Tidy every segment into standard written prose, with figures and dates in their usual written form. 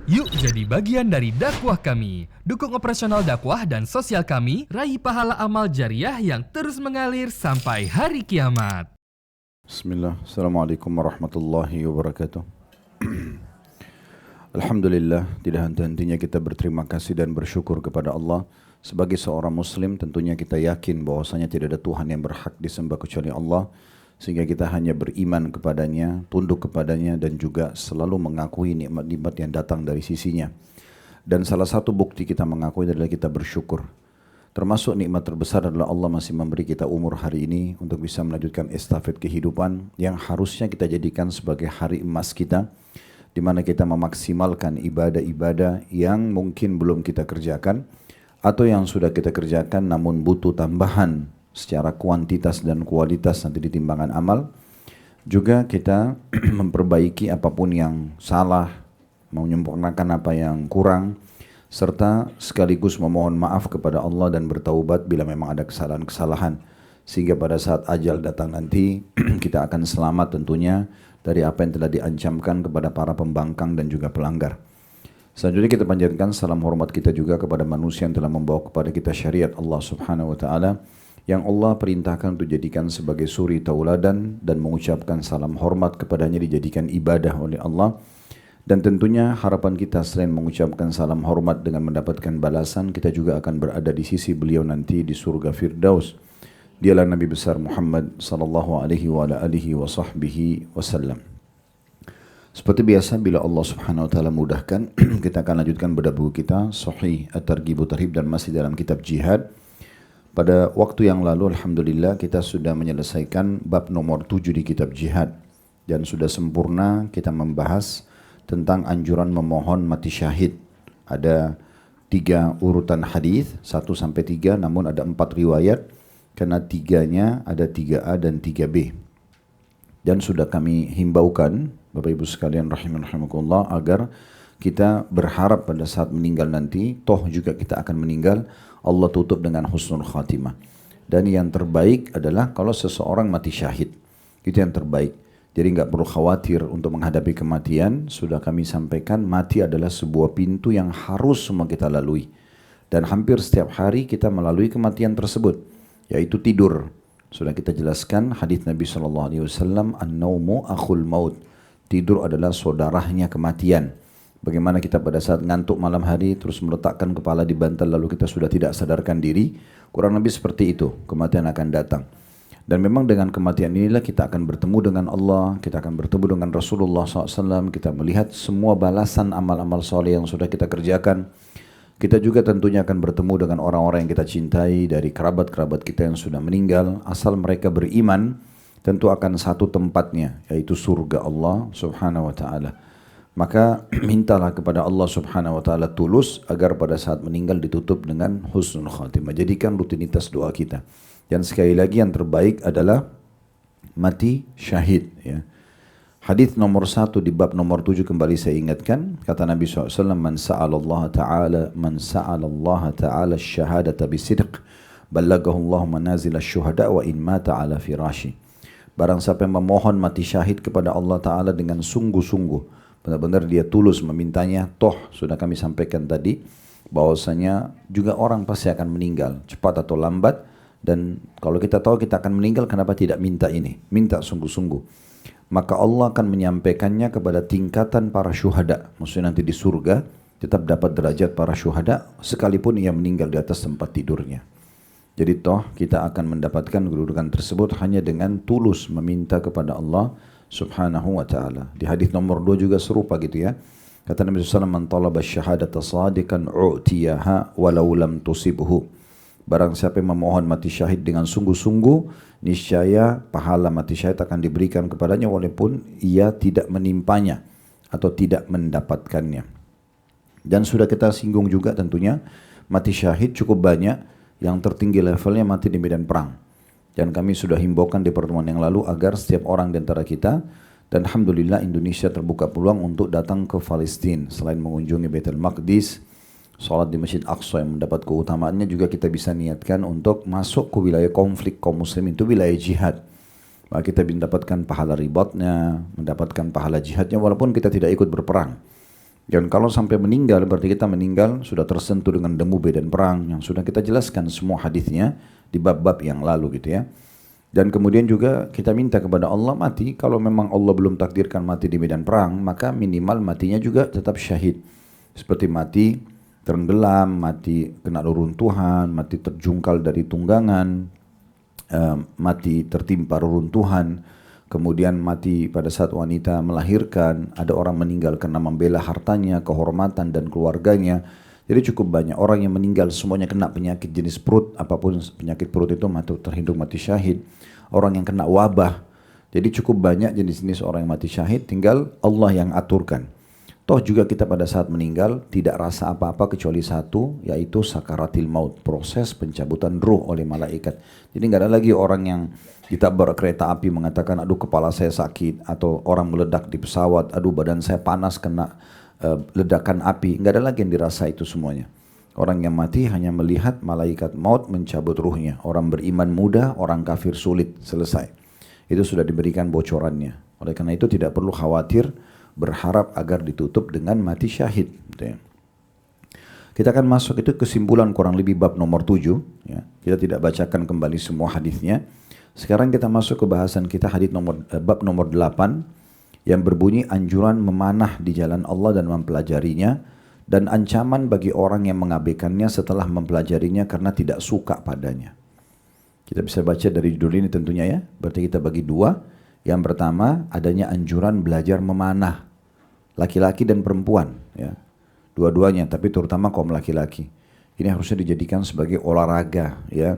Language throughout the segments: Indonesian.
Yuk jadi bagian dari dakwah kami. Dukung operasional dakwah dan sosial kami, raih pahala amal jariah yang terus mengalir sampai hari kiamat. Bismillah, Assalamualaikum warahmatullahi wabarakatuh. Alhamdulillah, tidak henti-hentinya kita berterima kasih dan bersyukur kepada Allah. Sebagai seorang muslim tentunya kita yakin bahwasanya tidak ada Tuhan yang berhak disembah kecuali Allah. Sehingga kita hanya beriman kepadanya, tunduk kepadanya dan juga selalu mengakui nikmat-nikmat yang datang dari sisinya. Dan salah satu bukti kita mengakui adalah kita bersyukur. Termasuk nikmat terbesar adalah Allah masih memberi kita umur hari ini untuk bisa melanjutkan estafet kehidupan yang harusnya kita jadikan sebagai hari emas kita, di mana kita memaksimalkan ibadah-ibadah yang mungkin belum kita kerjakan atau yang sudah kita kerjakan namun butuh tambahan secara kuantitas dan kualitas nanti di timbangan amal. Juga kita memperbaiki apapun yang salah, menyempurnakan apa yang kurang, serta sekaligus memohon maaf kepada Allah dan bertaubat bila memang ada kesalahan-kesalahan. Sehingga pada saat ajal datang nanti kita akan selamat tentunya dari apa yang telah diancamkan kepada para pembangkang dan juga pelanggar. Selanjutnya kita panjatkan salam hormat kita juga kepada manusia yang telah membawa kepada kita syariat Allah Subhanahu wa taala, yang Allah perintahkan untuk dijadikan sebagai suri tauladan dan mengucapkan salam hormat kepadanya dijadikan ibadah oleh Allah. Dan tentunya harapan kita selain mengucapkan salam hormat dengan mendapatkan balasan, kita juga akan berada di sisi beliau nanti di surga Firdaus. Dialah Nabi besar Muhammad sallallahu alaihi wa alihi wa sahbihi wasallam. Seperti biasa bila Allah Subhanahu wa taala mudahkan, kita akan lanjutkan bedah buku kita Sahih At-Targhib Tarhib dan masih dalam kitab jihad. Pada waktu yang lalu alhamdulillah kita sudah menyelesaikan bab nomor 7 di kitab jihad dan sudah sempurna kita membahas tentang anjuran memohon mati syahid. Ada 3 urutan hadis 1 sampai 3, namun ada 4 riwayat karena 3-nya ada 3A dan 3B. Dan sudah kami himbaukan Bapak Ibu sekalian rahimakumullah agar kita berharap pada saat meninggal nanti, toh juga kita akan meninggal, Allah tutup dengan husnul khatimah. Dan yang terbaik adalah kalau seseorang mati syahid. Itu yang terbaik. Jadi nggak perlu khawatir untuk menghadapi kematian. Sudah kami sampaikan, mati adalah sebuah pintu yang harus semua kita lalui. Dan hampir setiap hari kita melalui kematian tersebut, yaitu tidur. Sudah kita jelaskan hadis Nabi SAW, an-naumu akhul maut. Tidur adalah saudaranya kematian. Bagaimana kita pada saat ngantuk malam hari terus meletakkan kepala di bantal lalu kita sudah tidak sadarkan diri, kurang lebih seperti itu, kematian akan datang. Dan memang dengan kematian inilah kita akan bertemu dengan Allah, kita akan bertemu dengan Rasulullah SAW, kita melihat semua balasan amal-amal soleh yang sudah kita kerjakan. Kita juga tentunya akan bertemu dengan orang-orang yang kita cintai dari kerabat-kerabat kita yang sudah meninggal, asal mereka beriman, tentu akan satu tempatnya, yaitu surga Allah Subhanahu wa ta'ala. Maka mintalah kepada Allah Subhanahu wa taala tulus agar pada saat meninggal ditutup dengan husnul khatimah. Jadikan rutinitas doa kita. Dan sekali lagi yang terbaik adalah mati syahid, ya. Hadis nomor 1 di bab nomor 7 kembali saya ingatkan, kata Nabi SAW, man sa'ala Allah ta'ala syahadata bisidq ballagahu Allah manazil asy-syuhada wa in mata ala firashi. Barang siapa yang memohon mati syahid kepada Allah Ta'ala dengan sungguh-sungguh, benar-benar dia tulus memintanya, toh sudah kami sampaikan tadi bahwasanya juga orang pasti akan meninggal cepat atau lambat. Dan kalau kita tahu kita akan meninggal, kenapa tidak minta ini? Minta sungguh-sungguh, maka Allah akan menyampaikannya kepada tingkatan para syuhada. Maksudnya nanti di surga tetap dapat derajat para syuhada sekalipun ia meninggal di atas tempat tidurnya. Jadi toh kita akan mendapatkan kedudukan tersebut hanya dengan tulus meminta kepada Allah Subhanahu wa ta'ala. Di hadis nomor 2 juga serupa gitu ya. Kata Nabi SAW, man talaba syahadata sadikan u'tiyaha walau lam tusibhu. Barang siapa yang memohon mati syahid dengan sungguh-sungguh, niscaya pahala mati syahid akan diberikan kepadanya walaupun ia tidak menimpanya atau tidak mendapatkannya. Dan sudah kita singgung juga tentunya, mati syahid cukup banyak. Yang tertinggi levelnya mati di medan perang. Dan kami sudah himbaukan di pertemuan yang lalu agar setiap orang di antara kita, dan alhamdulillah Indonesia terbuka peluang untuk datang ke Palestina. Selain mengunjungi Baitul Maqdis, sholat di Masjid Aqsa yang mendapat keutamaannya, juga kita bisa niatkan untuk masuk ke wilayah konflik kaum muslim, itu wilayah jihad. Maka kita mendapatkan pahala ribatnya, mendapatkan pahala jihadnya walaupun kita tidak ikut berperang. Dan kalau sampai meninggal, berarti kita meninggal sudah tersentuh dengan debu medan perang yang sudah kita jelaskan semua hadisnya di bab-bab yang lalu gitu ya. Dan kemudian juga kita minta kepada Allah mati, kalau memang Allah belum takdirkan mati di medan perang, maka minimal matinya juga tetap syahid. Seperti mati tenggelam, mati kena reruntuhan, mati terjungkal dari tunggangan, mati tertimpa reruntuhan, kemudian mati pada saat wanita melahirkan, ada orang meninggal karena membela hartanya, kehormatan dan keluarganya. Jadi cukup banyak orang yang meninggal semuanya kena penyakit jenis perut, apapun penyakit perut itu mati terhitung mati syahid. Orang yang kena wabah. Jadi cukup banyak jenis-jenis orang yang mati syahid, tinggal Allah yang aturkan. Toh juga kita pada saat meninggal tidak rasa apa-apa kecuali satu, yaitu sakaratil maut, proses pencabutan ruh oleh malaikat. Jadi nggak ada lagi orang yang ditabrak kereta api mengatakan aduh kepala saya sakit, atau orang meledak di pesawat, aduh badan saya panas kena ledakan api. Nggak ada lagi yang dirasa itu semuanya. Orang yang mati hanya melihat malaikat maut mencabut ruhnya. Orang beriman mudah, orang kafir sulit, selesai. Itu sudah diberikan bocorannya. Oleh karena itu tidak perlu khawatir, berharap agar ditutup dengan mati syahid. Kita akan masuk itu kesimpulan kurang lebih bab nomor 7. Ya. Kita tidak bacakan kembali semua hadisnya. Sekarang kita masuk ke bahasan kita bab nomor 8 yang berbunyi anjuran memanah di jalan Allah dan mempelajarinya, dan ancaman bagi orang yang mengabaikannya setelah mempelajarinya karena tidak suka padanya. Kita bisa baca dari judul ini tentunya ya. Berarti kita bagi dua. Yang pertama adanya anjuran belajar memanah. Laki-laki dan perempuan ya, dua-duanya, tapi terutama kaum laki-laki. Ini harusnya dijadikan sebagai olahraga ya,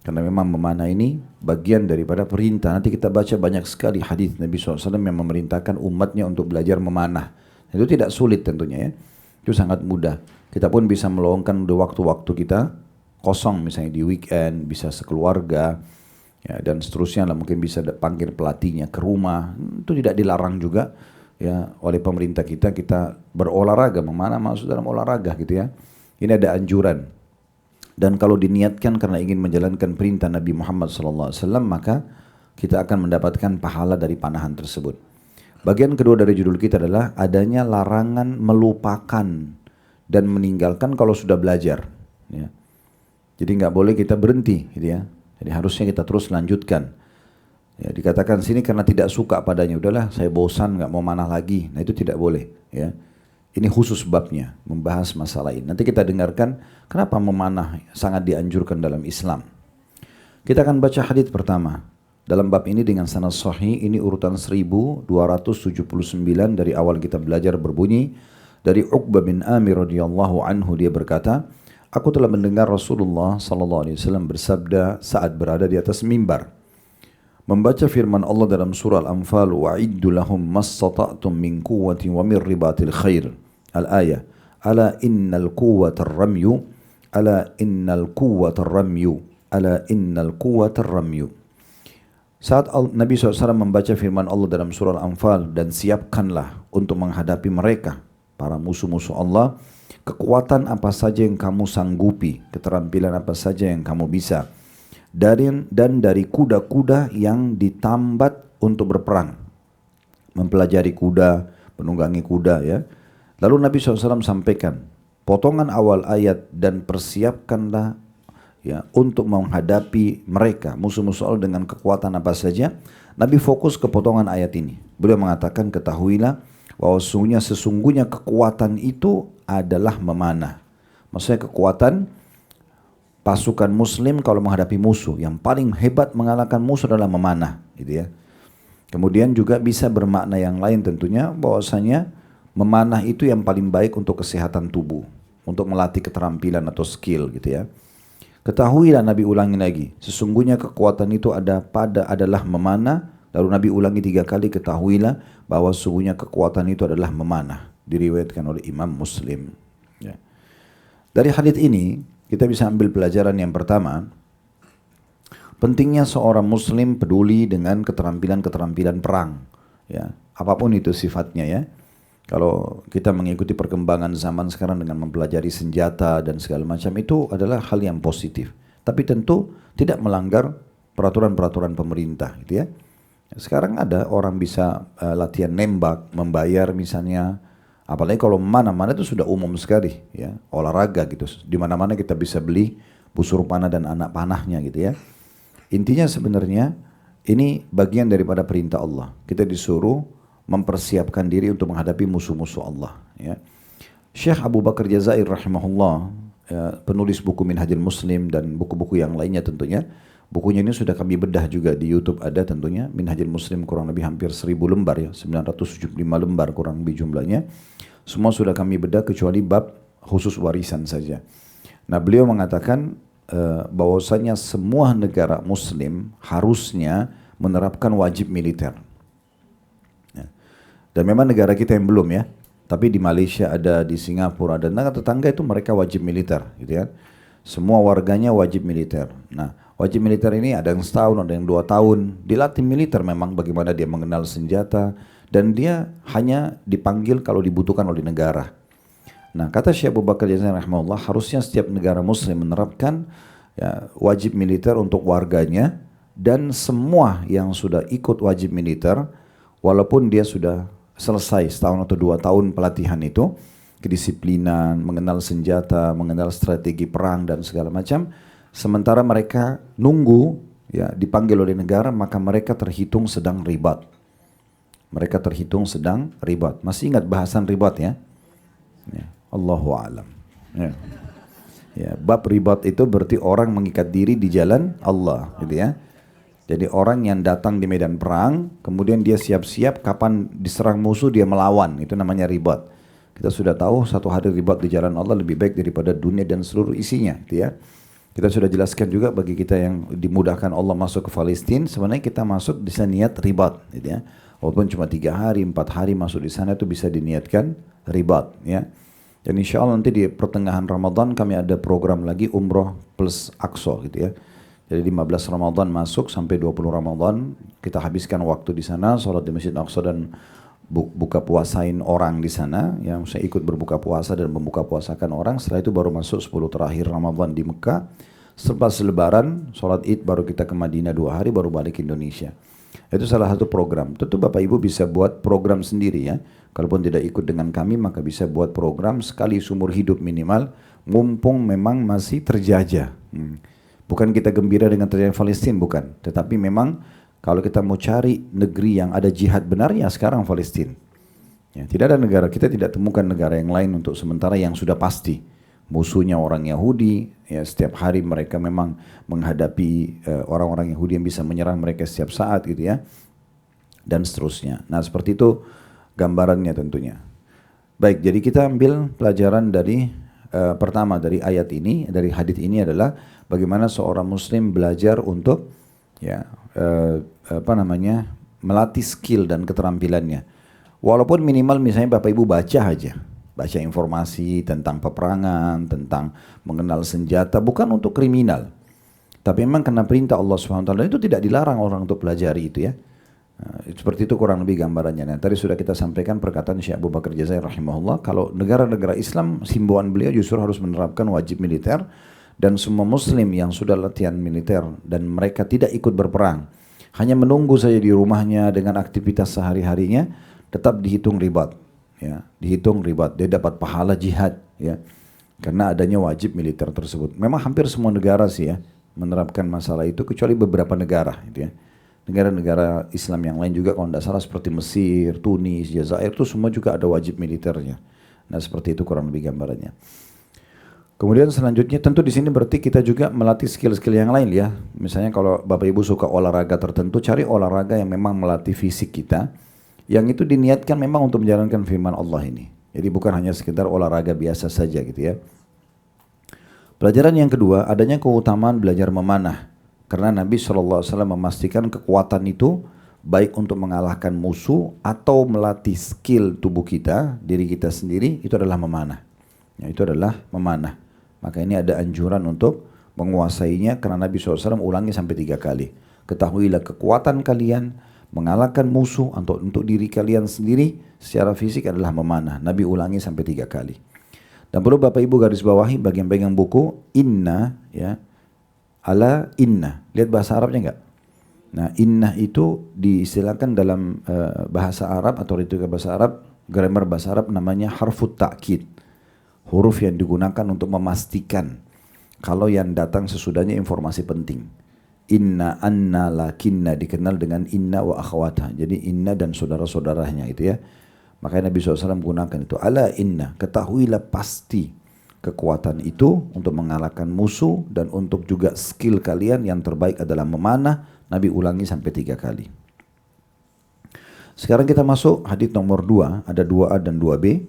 karena memang memanah ini bagian daripada perintah. Nanti kita baca banyak sekali hadis Nabi SAW yang memerintahkan umatnya untuk belajar memanah. Itu tidak sulit tentunya ya, itu sangat mudah. Kita pun bisa meluangkan waktu-waktu kita kosong, misalnya di weekend, bisa sekeluarga ya, dan seterusnya lah, mungkin bisa panggil pelatihnya ke rumah, itu tidak dilarang juga ya oleh pemerintah kita berolahraga. Memanah masuk dalam olahraga gitu ya. Ini ada anjuran, dan kalau diniatkan karena ingin menjalankan perintah Nabi Muhammad SAW, maka kita akan mendapatkan pahala dari panahan tersebut. Bagian kedua dari judul kita adalah adanya larangan melupakan dan meninggalkan kalau sudah belajar ya. Jadi nggak boleh kita berhenti gitu ya. Jadi harusnya kita terus lanjutkan. Ya, dikatakan sini karena tidak suka padanya, udahlah saya bosan nggak mau manah lagi. Nah itu tidak boleh ya. Ini khusus babnya membahas masalah ini. Nanti kita dengarkan kenapa memanah sangat dianjurkan dalam Islam. Kita akan baca hadis pertama dalam bab ini dengan sanad sahih. Ini urutan 1279 dari awal kita belajar, berbunyi dari Uqbah bin Amir radhiyallahu anhu, dia berkata, aku telah mendengar Rasulullah SAW bersabda saat berada di atas mimbar, membaca firman Allah dalam surah Al-Anfal, wa'iddu lahum masstata'tum min quwwati wa min ribatil khair. Al-ayah, ala innal quwwatar ramyu, ala innal quwwatar ramyu, ala innal quwwatar ramyu. Saat Nabi SAW membaca firman Allah dalam surah Al-Anfal, dan siapkanlah untuk menghadapi mereka, para musuh-musuh Allah, kekuatan apa saja yang kamu sanggupi, keterampilan apa saja yang kamu bisa, dan dari kuda-kuda yang ditambat untuk berperang. Mempelajari kuda, menunggangi kuda ya. Lalu Nabi SAW sampaikan potongan awal ayat, dan persiapkanlah ya untuk menghadapi mereka musuh-musuh Allah dengan kekuatan apa saja. Nabi fokus ke potongan ayat ini. Beliau mengatakan, ketahuilah bahwa sesungguhnya kekuatan itu adalah memanah. Maksudnya kekuatan pasukan muslim kalau menghadapi musuh, yang paling hebat mengalahkan musuh adalah memanah gitu ya. Kemudian juga bisa bermakna yang lain tentunya, bahwasanya memanah itu yang paling baik untuk kesehatan tubuh, untuk melatih keterampilan atau skill gitu ya. Ketahuilah, Nabi ulangi lagi, sesungguhnya kekuatan itu adalah memanah. Lalu Nabi ulangi 3 kali, ketahuilah bahwa sesungguhnya kekuatan itu adalah memanah. Diriwayatkan oleh Imam Muslim ya. Dari hadits ini kita bisa ambil pelajaran yang pertama, pentingnya seorang muslim peduli dengan keterampilan-keterampilan perang ya, apapun itu sifatnya ya. Kalau kita mengikuti perkembangan zaman sekarang dengan mempelajari senjata dan segala macam, itu adalah hal yang positif, tapi tentu tidak melanggar peraturan-peraturan pemerintah gitu ya. Sekarang ada orang bisa latihan nembak, membayar misalnya Apalagi kalau mana-mana itu sudah umum sekali ya, olahraga gitu. Di mana-mana kita bisa beli busur panah dan anak panahnya gitu ya. Intinya sebenarnya ini bagian daripada perintah Allah. Kita disuruh mempersiapkan diri untuk menghadapi musuh-musuh Allah ya. Syekh Abu Bakar Jazair rahimahullah, ya, penulis buku Minhajul Muslim dan buku-buku yang lainnya tentunya. Bukunya ini sudah kami bedah juga di YouTube ada tentunya. Minhajul Muslim kurang lebih hampir 1000 lembar ya, 975 lembar kurang lebih jumlahnya. Semua sudah kami bedah kecuali bab khusus warisan saja. Nah, beliau mengatakan bahwasanya semua negara muslim harusnya menerapkan wajib militer. Ya. Dan memang negara kita yang belum ya. Tapi di Malaysia ada, di Singapura ada, negara tetangga itu mereka wajib militer gitu ya. Semua warganya wajib militer. Nah, wajib militer ini ada yang setahun, ada yang 2 tahun. Dilatih militer memang bagaimana dia mengenal senjata. Dan dia hanya dipanggil kalau dibutuhkan oleh negara. Nah, kata Syekh Abu Bakar Jazair rahimahullah, harusnya setiap negara muslim menerapkan ya, wajib militer untuk warganya. Dan semua yang sudah ikut wajib militer, walaupun dia sudah selesai setahun atau 2 tahun pelatihan itu, kedisiplinan, mengenal senjata, mengenal strategi perang dan segala macam, sementara mereka nunggu ya dipanggil oleh negara, maka mereka terhitung sedang ribat. Mereka terhitung sedang ribat. Masih ingat bahasan ribat ya? Ya, Allahu a'lam. Ya. Ya, bab ribat itu berarti orang mengikat diri di jalan Allah, gitu ya. Jadi orang yang datang di medan perang, kemudian dia siap-siap kapan diserang musuh dia melawan, itu namanya ribat. Kita sudah tahu satu hari ribat di jalan Allah lebih baik daripada dunia dan seluruh isinya, gitu ya. Kita sudah jelaskan juga bagi kita yang dimudahkan Allah masuk ke Palestina, sebenarnya kita masuk bisa niat ribat, gitu ya. Walaupun cuma 3 hari, 4 hari masuk di sana itu bisa diniatkan ribat, ya. Dan insya Allah nanti di pertengahan Ramadan kami ada program lagi umroh plus Aqsa gitu ya. Jadi 15 Ramadan masuk sampai 20 Ramadan kita habiskan waktu di sana, sholat di Masjid Aqsa dan buka puasain orang di sana. Yang saya ikut berbuka puasa dan membuka puasakan orang. Setelah itu baru masuk 10 terakhir Ramadan di Mekah. Selepas Lebaran, sholat Id baru kita ke Madinah 2 hari baru balik ke Indonesia. Itu salah satu program. Tentu Bapak Ibu bisa buat program sendiri ya. Kalaupun tidak ikut dengan kami maka bisa buat program sekali seumur hidup minimal. Mumpung memang masih terjajah. Bukan kita gembira dengan terjajah Palestina, bukan. Tetapi memang kalau kita mau cari negeri yang ada jihad benarnya sekarang Palestina. Ya, tidak ada negara, kita tidak temukan negara yang lain untuk sementara yang sudah pasti. Musuhnya orang Yahudi, ya setiap hari mereka memang menghadapi orang-orang Yahudi yang bisa menyerang mereka setiap saat gitu ya. Dan seterusnya. Nah seperti itu gambarannya tentunya. Baik, jadi kita ambil pelajaran dari pertama dari ayat ini, dari hadits ini adalah bagaimana seorang muslim belajar untuk ya melatih skill dan keterampilannya. Walaupun minimal misalnya Bapak Ibu baca aja, baca informasi tentang peperangan, tentang mengenal senjata, bukan untuk kriminal. Tapi memang karena perintah Allah SWT itu tidak dilarang orang untuk pelajari itu ya. Seperti itu kurang lebih gambarannya. Nah, tadi sudah kita sampaikan perkataan Syekh Abu Bakar Jazair rahimahullah, kalau negara-negara Islam himbauan beliau justru harus menerapkan wajib militer dan semua muslim yang sudah latihan militer dan mereka tidak ikut berperang, hanya menunggu saja di rumahnya dengan aktivitas sehari-harinya, tetap dihitung ribat. Ya, dihitung ribat, dia dapat pahala jihad ya. Karena adanya wajib militer tersebut. Memang hampir semua negara sih ya menerapkan masalah itu kecuali beberapa negara gitu ya. Negara-negara Islam yang lain juga kalau tidak salah seperti Mesir, Tunis, Jazair itu semua juga ada wajib militernya. Nah seperti itu kurang lebih gambarannya. Kemudian selanjutnya tentu di sini berarti kita juga melatih skill-skill yang lain ya. Misalnya kalau Bapak Ibu suka olahraga tertentu, cari olahraga yang memang melatih fisik kita. Yang itu diniatkan memang untuk menjalankan firman Allah ini. Jadi bukan hanya sekedar olahraga biasa saja gitu ya. Pelajaran yang kedua, adanya keutamaan belajar memanah. Karena Nabi SAW memastikan kekuatan itu baik untuk mengalahkan musuh atau melatih skill tubuh kita, diri kita sendiri, itu adalah memanah. Ya, itu adalah memanah. Maka ini ada anjuran untuk menguasainya karena Nabi SAW ulangi sampai 3 kali. Ketahuilah kekuatan kalian mengalahkan musuh atau untuk diri kalian sendiri secara fisik adalah memanah. Nabi ulangi sampai 3 kali. Dan perlu Bapak Ibu garis bawahi bagian pegang buku, inna ya. Ala inna. Lihat bahasa Arabnya enggak? Nah, inna itu diistilahkan dalam bahasa Arab atau itu bahasa Arab Grammar bahasa Arab namanya harfut ta'kid. Huruf yang digunakan untuk memastikan kalau yang datang sesudahnya informasi penting. Inna, anna, lakinna dikenal dengan inna wa akhawatha. Jadi inna dan saudara-saudaranya itu ya. Makanya Nabi SAW gunakan itu. Ala inna, ketahuilah pasti kekuatan itu untuk mengalahkan musuh dan untuk juga skill kalian yang terbaik adalah memanah. Nabi ulangi sampai 3 kali. Sekarang kita masuk hadis nomor 2, ada 2A dan 2B.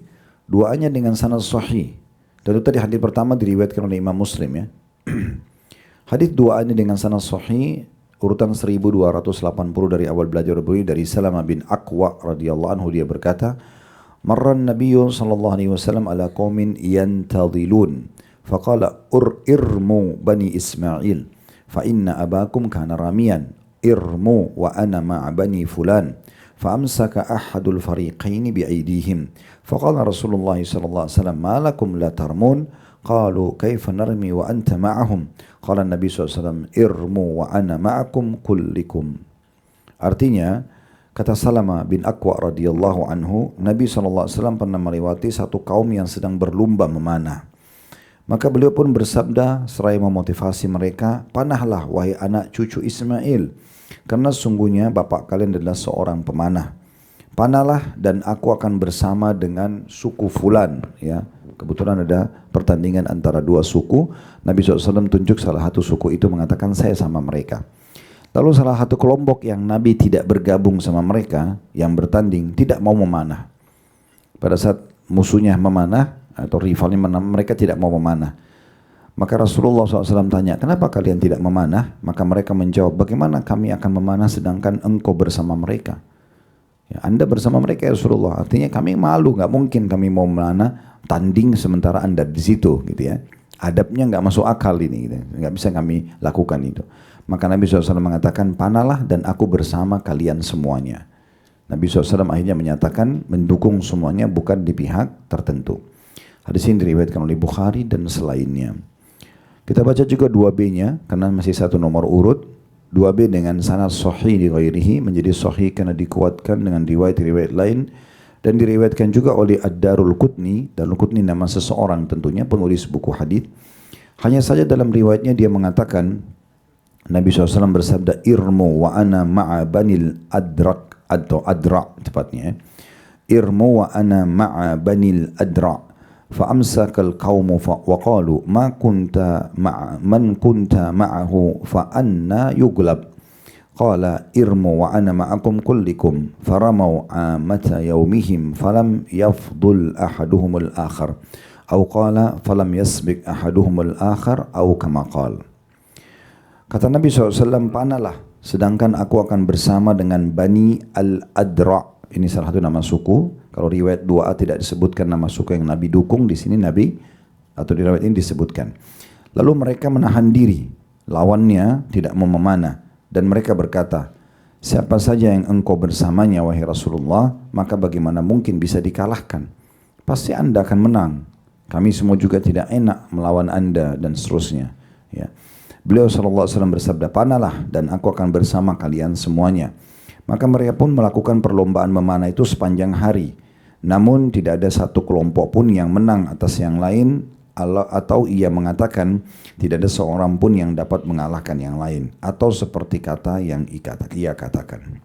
2A-nya dengan sanad sahih. Dan itu tadi hadis pertama diriwayatkan oleh Imam Muslim ya. Hadis 2A-nya dengan sanad sahih urutan 1280 dari awal belajar beliau dari Salamah bin Aqwa radhiyallahu anhu, dia berkata, "Marran Nabiyyu sallallahu alaihi wasallam ala qaumin yantadilun, faqala irmu bani Ismail, fa inna abakum kana ramiyan, irmu wa ana ma'a bani fulan." فأمسك أحد الفريقين بأيديهم فقال رسول الله صلى الله عليه وسلم ما لكم لا ترمون قالوا كيف نرمي وأنت معهم قال النبي صلى الله عليه وسلم ارموا وأنا معكم كلكم. Artinya kata Salamah bin Aqwa radhiyallahu anhu, Nabi SAW pernah melewati satu kaum yang sedang berlomba memanah. Maka beliau pun bersabda seraya memotivasi mereka, panahlah wahai anak cucu Ismail, karena sungguhnya bapak kalian adalah seorang pemanah. Panahlah dan aku akan bersama dengan suku fulan. Ya, kebetulan ada pertandingan antara 2 suku. Nabi SAW tunjuk salah satu suku itu mengatakan saya sama mereka. Lalu salah satu kelompok yang Nabi tidak bergabung sama mereka, yang bertanding, tidak mau memanah. Pada saat musuhnya memanah atau rivalnya memanah, mereka tidak mau memanah. Maka Rasulullah SAW tanya, kenapa kalian tidak memanah? Maka mereka menjawab, bagaimana kami akan memanah sedangkan engkau bersama mereka? Ya, Anda bersama mereka ya Rasulullah. Artinya kami malu, nggak mungkin kami mau memanah tanding sementara Anda di situ, gitu ya. Adabnya nggak masuk akal ini, gitu. Nggak bisa kami lakukan itu. Maka Nabi SAW mengatakan, panahlah dan aku bersama kalian semuanya. Nabi SAW akhirnya menyatakan mendukung semuanya, bukan di pihak tertentu. Hadis ini diriwayatkan oleh Bukhari dan selainnya. Kita baca juga 2B-nya karena masih satu nomor urut. 2B dengan sanad sahih di ghairihi, menjadi sahih karena dikuatkan dengan riwayat-riwayat lain dan diriwayatkan juga oleh Ad-Darul Qutni. Darul Qutni nama seseorang tentunya penulis buku hadis. Hanya saja dalam riwayatnya dia mengatakan Nabi SAW bersabda irmu wa ana ma'a banil adrak atau adra tepatnya. Irmu wa ana ma'a banil adra. فأمسك القوم وقالوا ما كنت مع من كنت معه فأنا يغلب قال ارموا وأنا معكم كلكم فرموا عامة يومهم فلم يفضل أحدهم الآخر أو قال فلم يسبق أحدهم الآخر أو كما قال. Kata Nabi SAW, panahlah sedangkan aku akan bersama dengan Bani Al-Adra. Ini salah satu nama suku. Kalau riwayat 2A tidak disebutkan nama suku yang Nabi dukung, di sini Nabi atau di riwayat ini disebutkan. Lalu mereka menahan diri, lawannya tidak mau memanah, dan mereka berkata, siapa saja yang engkau bersamanya wahai Rasulullah, maka bagaimana mungkin bisa dikalahkan? Pasti Anda akan menang. Kami semua juga tidak enak melawan Anda dan seterusnya. Ya. Beliau SAW bersabda, panahlah dan aku akan bersama kalian semuanya. Maka mereka pun melakukan perlombaan memanah itu sepanjang hari. Namun tidak ada satu kelompok pun yang menang atas yang lain, atau ia mengatakan tidak ada seorang pun yang dapat mengalahkan yang lain, atau seperti kata yang ia katakan.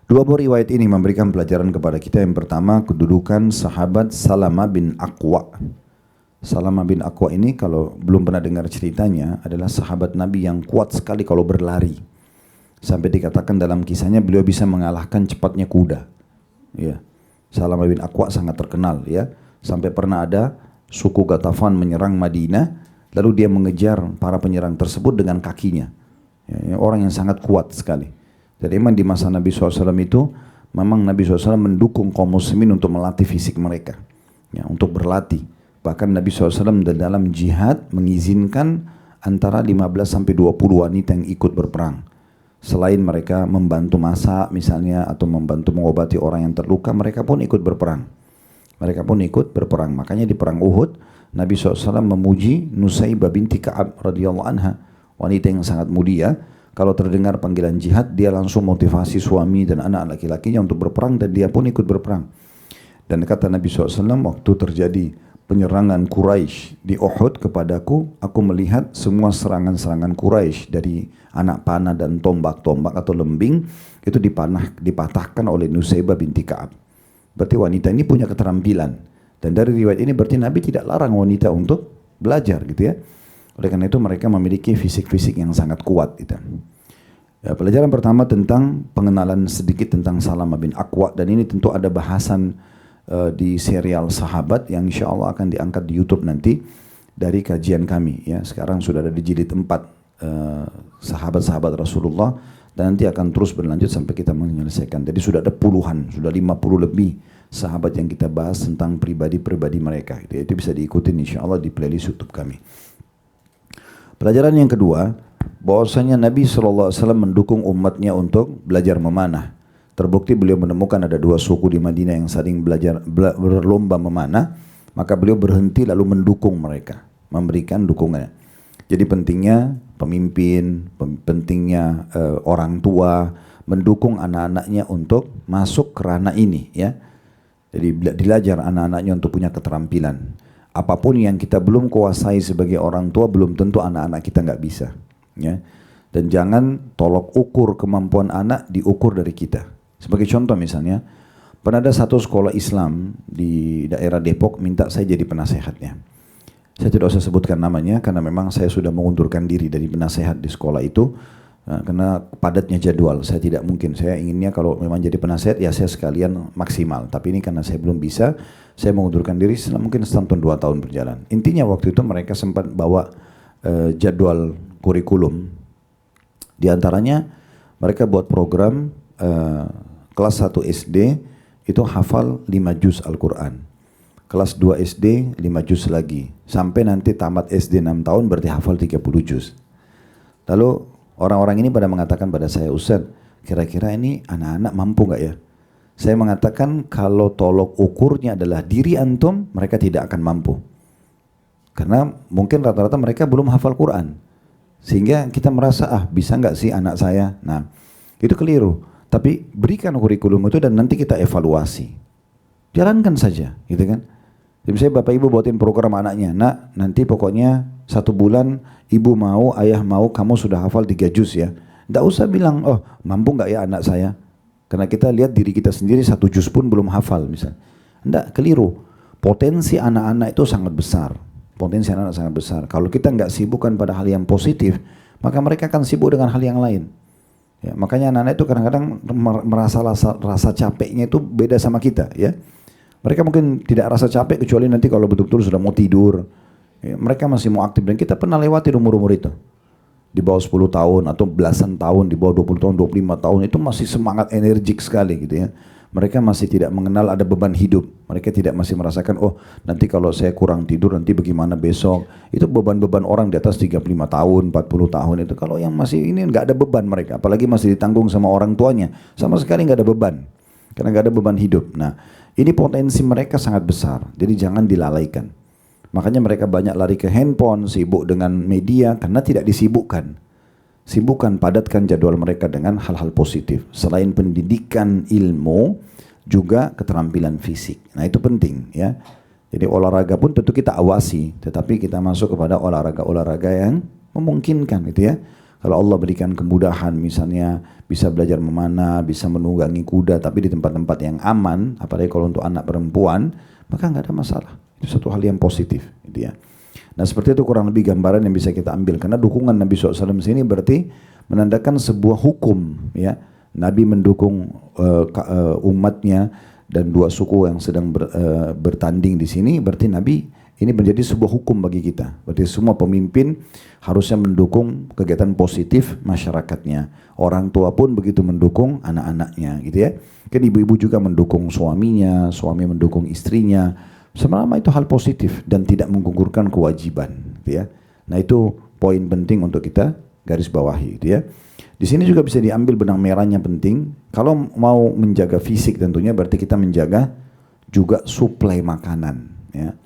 Dua buah riwayat ini memberikan pelajaran kepada kita. Yang pertama, kedudukan sahabat Salamah bin Aqwa. Salamah bin Aqwa ini kalau belum pernah dengar ceritanya adalah sahabat Nabi yang kuat sekali kalau berlari. Sampai dikatakan dalam kisahnya beliau bisa mengalahkan cepatnya kuda. Ya. Salamah bin Aqwa sangat terkenal ya. Sampai pernah ada suku Ghatafan menyerang Madinah, lalu dia mengejar para penyerang tersebut dengan kakinya. Ya, orang yang sangat kuat sekali. Jadi memang di masa Nabi SAW itu, memang Nabi SAW mendukung kaum muslimin untuk melatih fisik mereka. Ya, untuk berlatih. Bahkan Nabi SAW dalam jihad mengizinkan antara 15-20 wanita yang ikut berperang. Selain mereka membantu masak misalnya atau membantu mengobati orang yang terluka, mereka pun ikut berperang. Mereka pun ikut berperang. Makanya di perang Uhud, Nabi SAW memuji Nusaybah binti Ka'ab radhiyallahu anha, wanita yang sangat mulia, kalau terdengar panggilan jihad, dia langsung motivasi suami dan anak laki-lakinya untuk berperang dan dia pun ikut berperang. Dan kata Nabi SAW, waktu terjadi penyerangan Quraisy di Uhud kepadaku, aku melihat semua serangan-serangan Quraisy dari anak panah dan tombak-tombak atau lembing itu dipatahkan oleh Nusaybah binti Ka'ab. Berarti wanita ini punya keterampilan. Dan dari riwayat ini berarti Nabi tidak larang wanita untuk belajar gitu ya. Oleh karena itu mereka memiliki fisik-fisik yang sangat kuat gitu. Ya, pelajaran pertama tentang pengenalan sedikit tentang Salamah bin Aqwa, dan ini tentu ada bahasan di serial Sahabat yang insya Allah akan diangkat di YouTube nanti dari kajian kami ya. Sekarang sudah ada di jilid 4 sahabat-sahabat Rasulullah, dan nanti akan terus berlanjut sampai kita menyelesaikan. Jadi sudah ada puluhan, sudah 50 lebih sahabat yang kita bahas tentang pribadi-pribadi mereka. Itu bisa diikuti insya Allah di playlist YouTube kami. Pelajaran yang kedua, bahwasanya Nabi SAW mendukung umatnya untuk belajar memanah. Terbukti beliau menemukan ada 2 suku di Madinah yang saling berlomba memanah, maka beliau berhenti lalu mendukung mereka, memberikan dukungan. Jadi pentingnya pemimpin, pentingnya orang tua mendukung anak-anaknya untuk masuk ke ranah ini ya. Jadi dilajar anak-anaknya untuk punya keterampilan. Apapun yang kita belum kuasai sebagai orang tua, belum tentu anak-anak kita nggak bisa ya. Dan jangan tolok ukur kemampuan anak diukur dari kita. Sebagai contoh misalnya, pernah ada satu sekolah Islam di daerah Depok minta saya jadi penasehatnya. Saya tidak usah sebutkan namanya karena memang saya sudah mengundurkan diri dari penasehat di sekolah itu karena padatnya jadwal. Saya tidak mungkin, saya inginnya kalau memang jadi penasehat ya saya sekalian maksimal. Tapi ini karena saya belum bisa, saya mengundurkan diri mungkin setahun 2 tahun berjalan. Intinya waktu itu mereka sempat bawa jadwal kurikulum. Di antaranya mereka buat program kelas 1 SD itu hafal 5 juz Al-Quran. Kelas 2 SD 5 juz lagi. Sampai nanti tamat SD 6 tahun berarti hafal 30 juz. Lalu orang-orang ini pada mengatakan pada saya, Ustaz, kira-kira ini anak-anak mampu gak ya? Saya mengatakan kalau tolok ukurnya adalah diri antum, mereka tidak akan mampu. Karena mungkin rata-rata mereka belum hafal Quran. Sehingga kita merasa, bisa gak sih anak saya? Nah, itu keliru. Tapi berikan kurikulum itu dan nanti kita evaluasi. Jalankan saja, gitu kan? Jadi misalnya bapak ibu buatin program anaknya, nak nanti pokoknya 1 bulan ibu mau, ayah mau kamu sudah hafal 3 juz ya. Tidak usah bilang, oh mampu nggak ya anak saya? Karena kita lihat diri kita sendiri 1 juz pun belum hafal misalnya. Tidak, keliru. Potensi anak-anak itu sangat besar. Potensi anak-anak sangat besar. Kalau kita nggak sibukkan pada hal yang positif, maka mereka akan sibuk dengan hal yang lain. Ya, makanya anak-anak itu kadang-kadang merasa rasa capeknya itu beda sama kita ya. Mereka mungkin tidak rasa capek kecuali nanti kalau betul-betul sudah mau tidur. Ya, mereka masih mau aktif dan kita pernah lewati umur-umur itu. Di bawah 10 tahun atau belasan tahun, di bawah 20 tahun, 25 tahun itu masih semangat energik sekali gitu ya. Mereka masih tidak mengenal ada beban hidup. Mereka tidak masih merasakan, oh nanti kalau saya kurang tidur nanti bagaimana besok. Itu beban-beban orang di atas 35 tahun, 40 tahun itu. Kalau yang masih ini nggak ada beban mereka. Apalagi masih ditanggung sama orang tuanya. Sama sekali nggak ada beban. Karena nggak ada beban hidup. Nah, ini potensi mereka sangat besar. Jadi jangan dilalaikan. Makanya mereka banyak lari ke handphone, sibuk dengan media karena tidak disibukkan. Sibukkan, padatkan jadwal mereka dengan hal-hal positif. Selain pendidikan ilmu, juga keterampilan fisik. Nah itu penting ya. Jadi olahraga pun tentu kita awasi, tetapi kita masuk kepada olahraga-olahraga yang memungkinkan gitu ya. Kalau Allah berikan kemudahan misalnya bisa belajar memanah, bisa menunggangi kuda tapi di tempat-tempat yang aman, apalagi kalau untuk anak perempuan, maka nggak ada masalah. Itu satu hal yang positif gitu ya. Nah seperti itu kurang lebih gambaran yang bisa kita ambil. Karena dukungan Nabi SAW sini berarti menandakan sebuah hukum ya. Nabi mendukung umatnya dan 2 suku yang sedang bertanding di sini. Berarti Nabi ini menjadi sebuah hukum bagi kita. Berarti semua pemimpin harusnya mendukung kegiatan positif masyarakatnya. Orang tua pun begitu mendukung anak-anaknya gitu ya. Kan ibu-ibu juga mendukung suaminya, suami mendukung istrinya. Selama itu hal positif dan tidak menggugurkan kewajiban, gitu ya. Nah itu poin penting untuk kita garis bawahi, gitu ya. Di sini juga bisa diambil benang merahnya penting. Kalau mau menjaga fisik tentunya berarti kita menjaga juga suplai makanan, ya.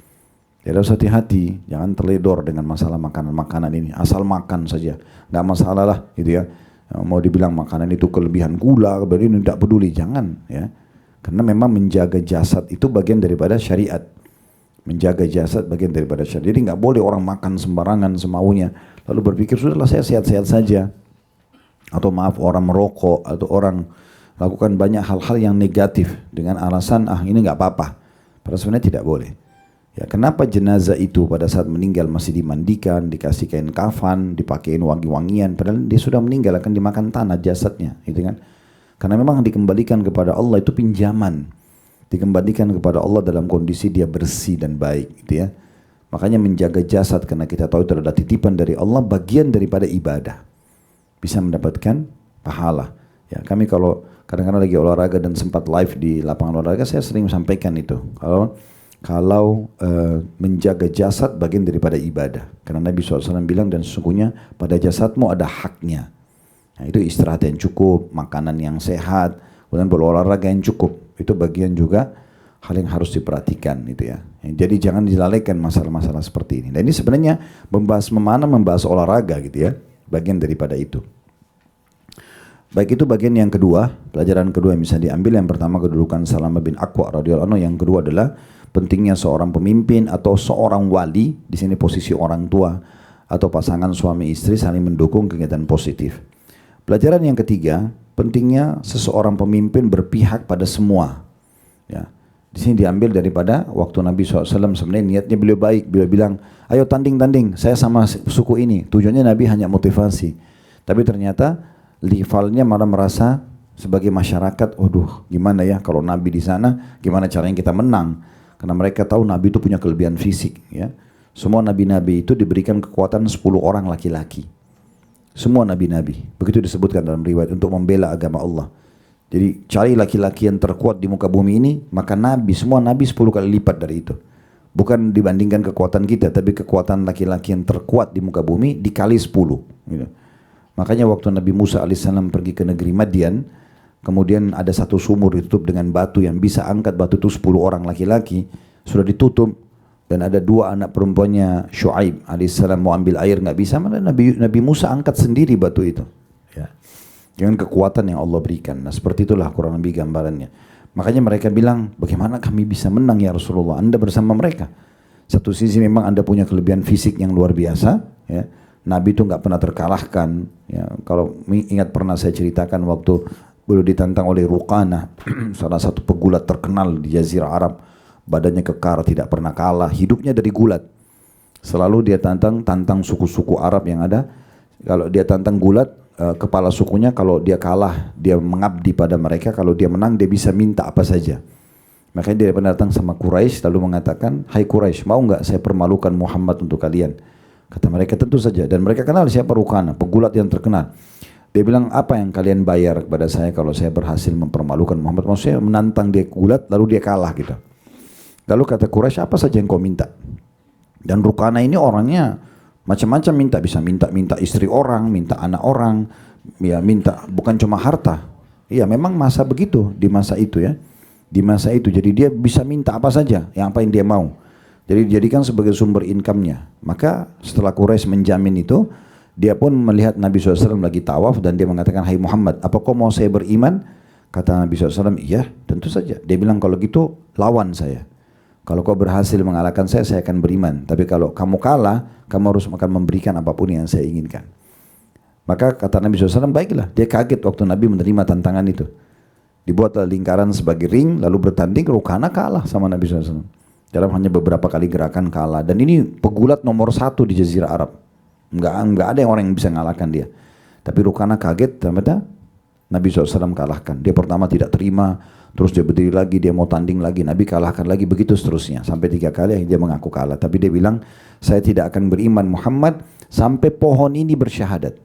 Jadi harus hati-hati, jangan terledor dengan masalah makanan-makanan ini. Asal makan saja, nggak masalah lah, gitu ya. Mau dibilang makanan itu kelebihan gula, berarti tidak peduli, jangan ya. Karena memang menjaga jasad itu bagian daripada syariat. Menjaga jasad bagian daripada syariat. Jadi nggak boleh orang makan sembarangan semaunya, lalu berpikir sudahlah saya sehat-sehat saja. Atau maaf, orang merokok atau orang lakukan banyak hal-hal yang negatif dengan alasan ini nggak apa-apa. Padahal sebenarnya tidak boleh. Ya, kenapa jenazah itu pada saat meninggal masih dimandikan, dikasih kain kafan, dipakein wangi-wangian, padahal dia sudah meninggal akan dimakan tanah jasadnya, gitu kan? Karena memang dikembalikan kepada Allah itu pinjaman, dikembalikan kepada Allah dalam kondisi dia bersih dan baik, gitu ya. Makanya menjaga jasad karena kita tahu itu adalah titipan dari Allah, bagian daripada ibadah, bisa mendapatkan pahala. Ya, kami kalau kadang-kadang lagi olahraga dan sempat live di lapangan olahraga, saya sering sampaikan itu. Kalau menjaga jasad bagian daripada ibadah. Karena Nabi SAW bilang, dan sesungguhnya pada jasadmu ada haknya. Nah, itu istirahat yang cukup, makanan yang sehat, kemudian berolahraga yang cukup. Itu bagian juga hal yang harus diperhatikan gitu ya. Jadi jangan dilalaikan masalah-masalah seperti ini. Dan ini sebenarnya membahas olahraga gitu ya. Bagian daripada itu. Baik, itu bagian yang kedua, pelajaran kedua yang bisa diambil. Yang pertama kedudukan Salamah bin Aqwa radhiyallahu anhu, yang kedua adalah pentingnya seorang pemimpin atau seorang wali, di sini posisi orang tua atau pasangan suami istri saling mendukung kegiatan positif. Pelajaran yang ketiga, pentingnya seseorang pemimpin berpihak pada semua. Ya, di sini diambil daripada waktu Nabi SAW, sebenarnya niatnya beliau baik, beliau bilang, ayo tanding, saya sama suku ini. Tujuannya Nabi hanya motivasi, tapi ternyata rivalnya malah merasa sebagai masyarakat, waduh gimana ya kalau Nabi di sana, gimana caranya kita menang? Karena mereka tahu Nabi itu punya kelebihan fisik. Ya. Semua nabi-nabi itu diberikan kekuatan 10 orang laki-laki. Semua nabi-nabi. Begitu disebutkan dalam riwayat untuk membela agama Allah. Jadi cari laki-laki yang terkuat di muka bumi ini, maka nabi, semua nabi 10 kali lipat dari itu. Bukan dibandingkan kekuatan kita, tapi kekuatan laki-laki yang terkuat di muka bumi dikali 10. Gitu. Makanya waktu Nabi Musa alaihissalam pergi ke negeri Madian, kemudian ada satu sumur ditutup dengan batu yang bisa angkat batu itu 10 orang laki-laki, sudah ditutup, dan ada 2 anak perempuannya Syuaib alaihissalam mau ambil air nggak bisa, malah Nabi Musa angkat sendiri batu itu. Ya. Dengan kekuatan yang Allah berikan. Nah seperti itulah kurang lebih gambarannya. Makanya mereka bilang, bagaimana kami bisa menang ya Rasulullah? Anda bersama mereka. Satu sisi memang Anda punya kelebihan fisik yang luar biasa. Ya. Nabi itu nggak pernah terkalahkan. Ya. Kalau ingat pernah saya ceritakan waktu beliau ditantang oleh Ruqanah, salah satu pegulat terkenal di Jazirah Arab, badannya kekar, tidak pernah kalah, hidupnya dari gulat. Selalu dia tantang suku-suku Arab yang ada. Kalau dia tantang gulat, kepala sukunya, kalau dia kalah, dia mengabdi pada mereka. Kalau dia menang, dia bisa minta apa saja. Makanya dia pernah datang sama Quraisy, lalu mengatakan, hai Quraisy, mau nggak saya permalukan Muhammad untuk kalian? Kata mereka, tentu saja. Dan mereka kenal siapa Ruqanah, pegulat yang terkenal. Dia bilang, apa yang kalian bayar kepada saya kalau saya berhasil mempermalukan Muhammad? Maksudnya menantang dia gulat lalu dia kalah gitu. Lalu kata Quraisy, apa saja yang kau minta? Dan Ruqanah ini orangnya macam-macam minta, bisa minta istri orang, minta anak orang, ya minta bukan cuma harta. Iya, memang masa begitu di masa itu ya. Di masa itu jadi dia bisa minta apa saja, yang apa yang dia mau. Jadi dijadikan sebagai sumber income-nya. Maka setelah Quraisy menjamin itu, dia pun melihat Nabi SAW lagi tawaf dan dia mengatakan, hai Muhammad, apa kau mau saya beriman? Kata Nabi SAW, iya tentu saja. Dia bilang, kalau gitu lawan saya. Kalau kau berhasil mengalahkan saya akan beriman. Tapi kalau kamu kalah, kamu harus akan memberikan apapun yang saya inginkan. Maka kata Nabi SAW, baiklah. Dia kaget waktu Nabi menerima tantangan itu. Dibuatlah lingkaran sebagai ring, lalu bertanding, Ruqanah kalah sama Nabi SAW. Dalam hanya beberapa kali gerakan kalah. Dan ini pegulat nomor 1 di Jazirah Arab. Enggak ada orang yang bisa mengalahkan dia. Tapi Ruqanah kaget, ternyata Nabi SAW kalahkan. Dia pertama tidak terima, terus dia berdiri lagi, dia mau tanding lagi, Nabi kalahkan lagi, begitu seterusnya. Sampai 3 kali dia mengaku kalah. Tapi dia bilang, saya tidak akan beriman Muhammad sampai pohon ini bersyahadat.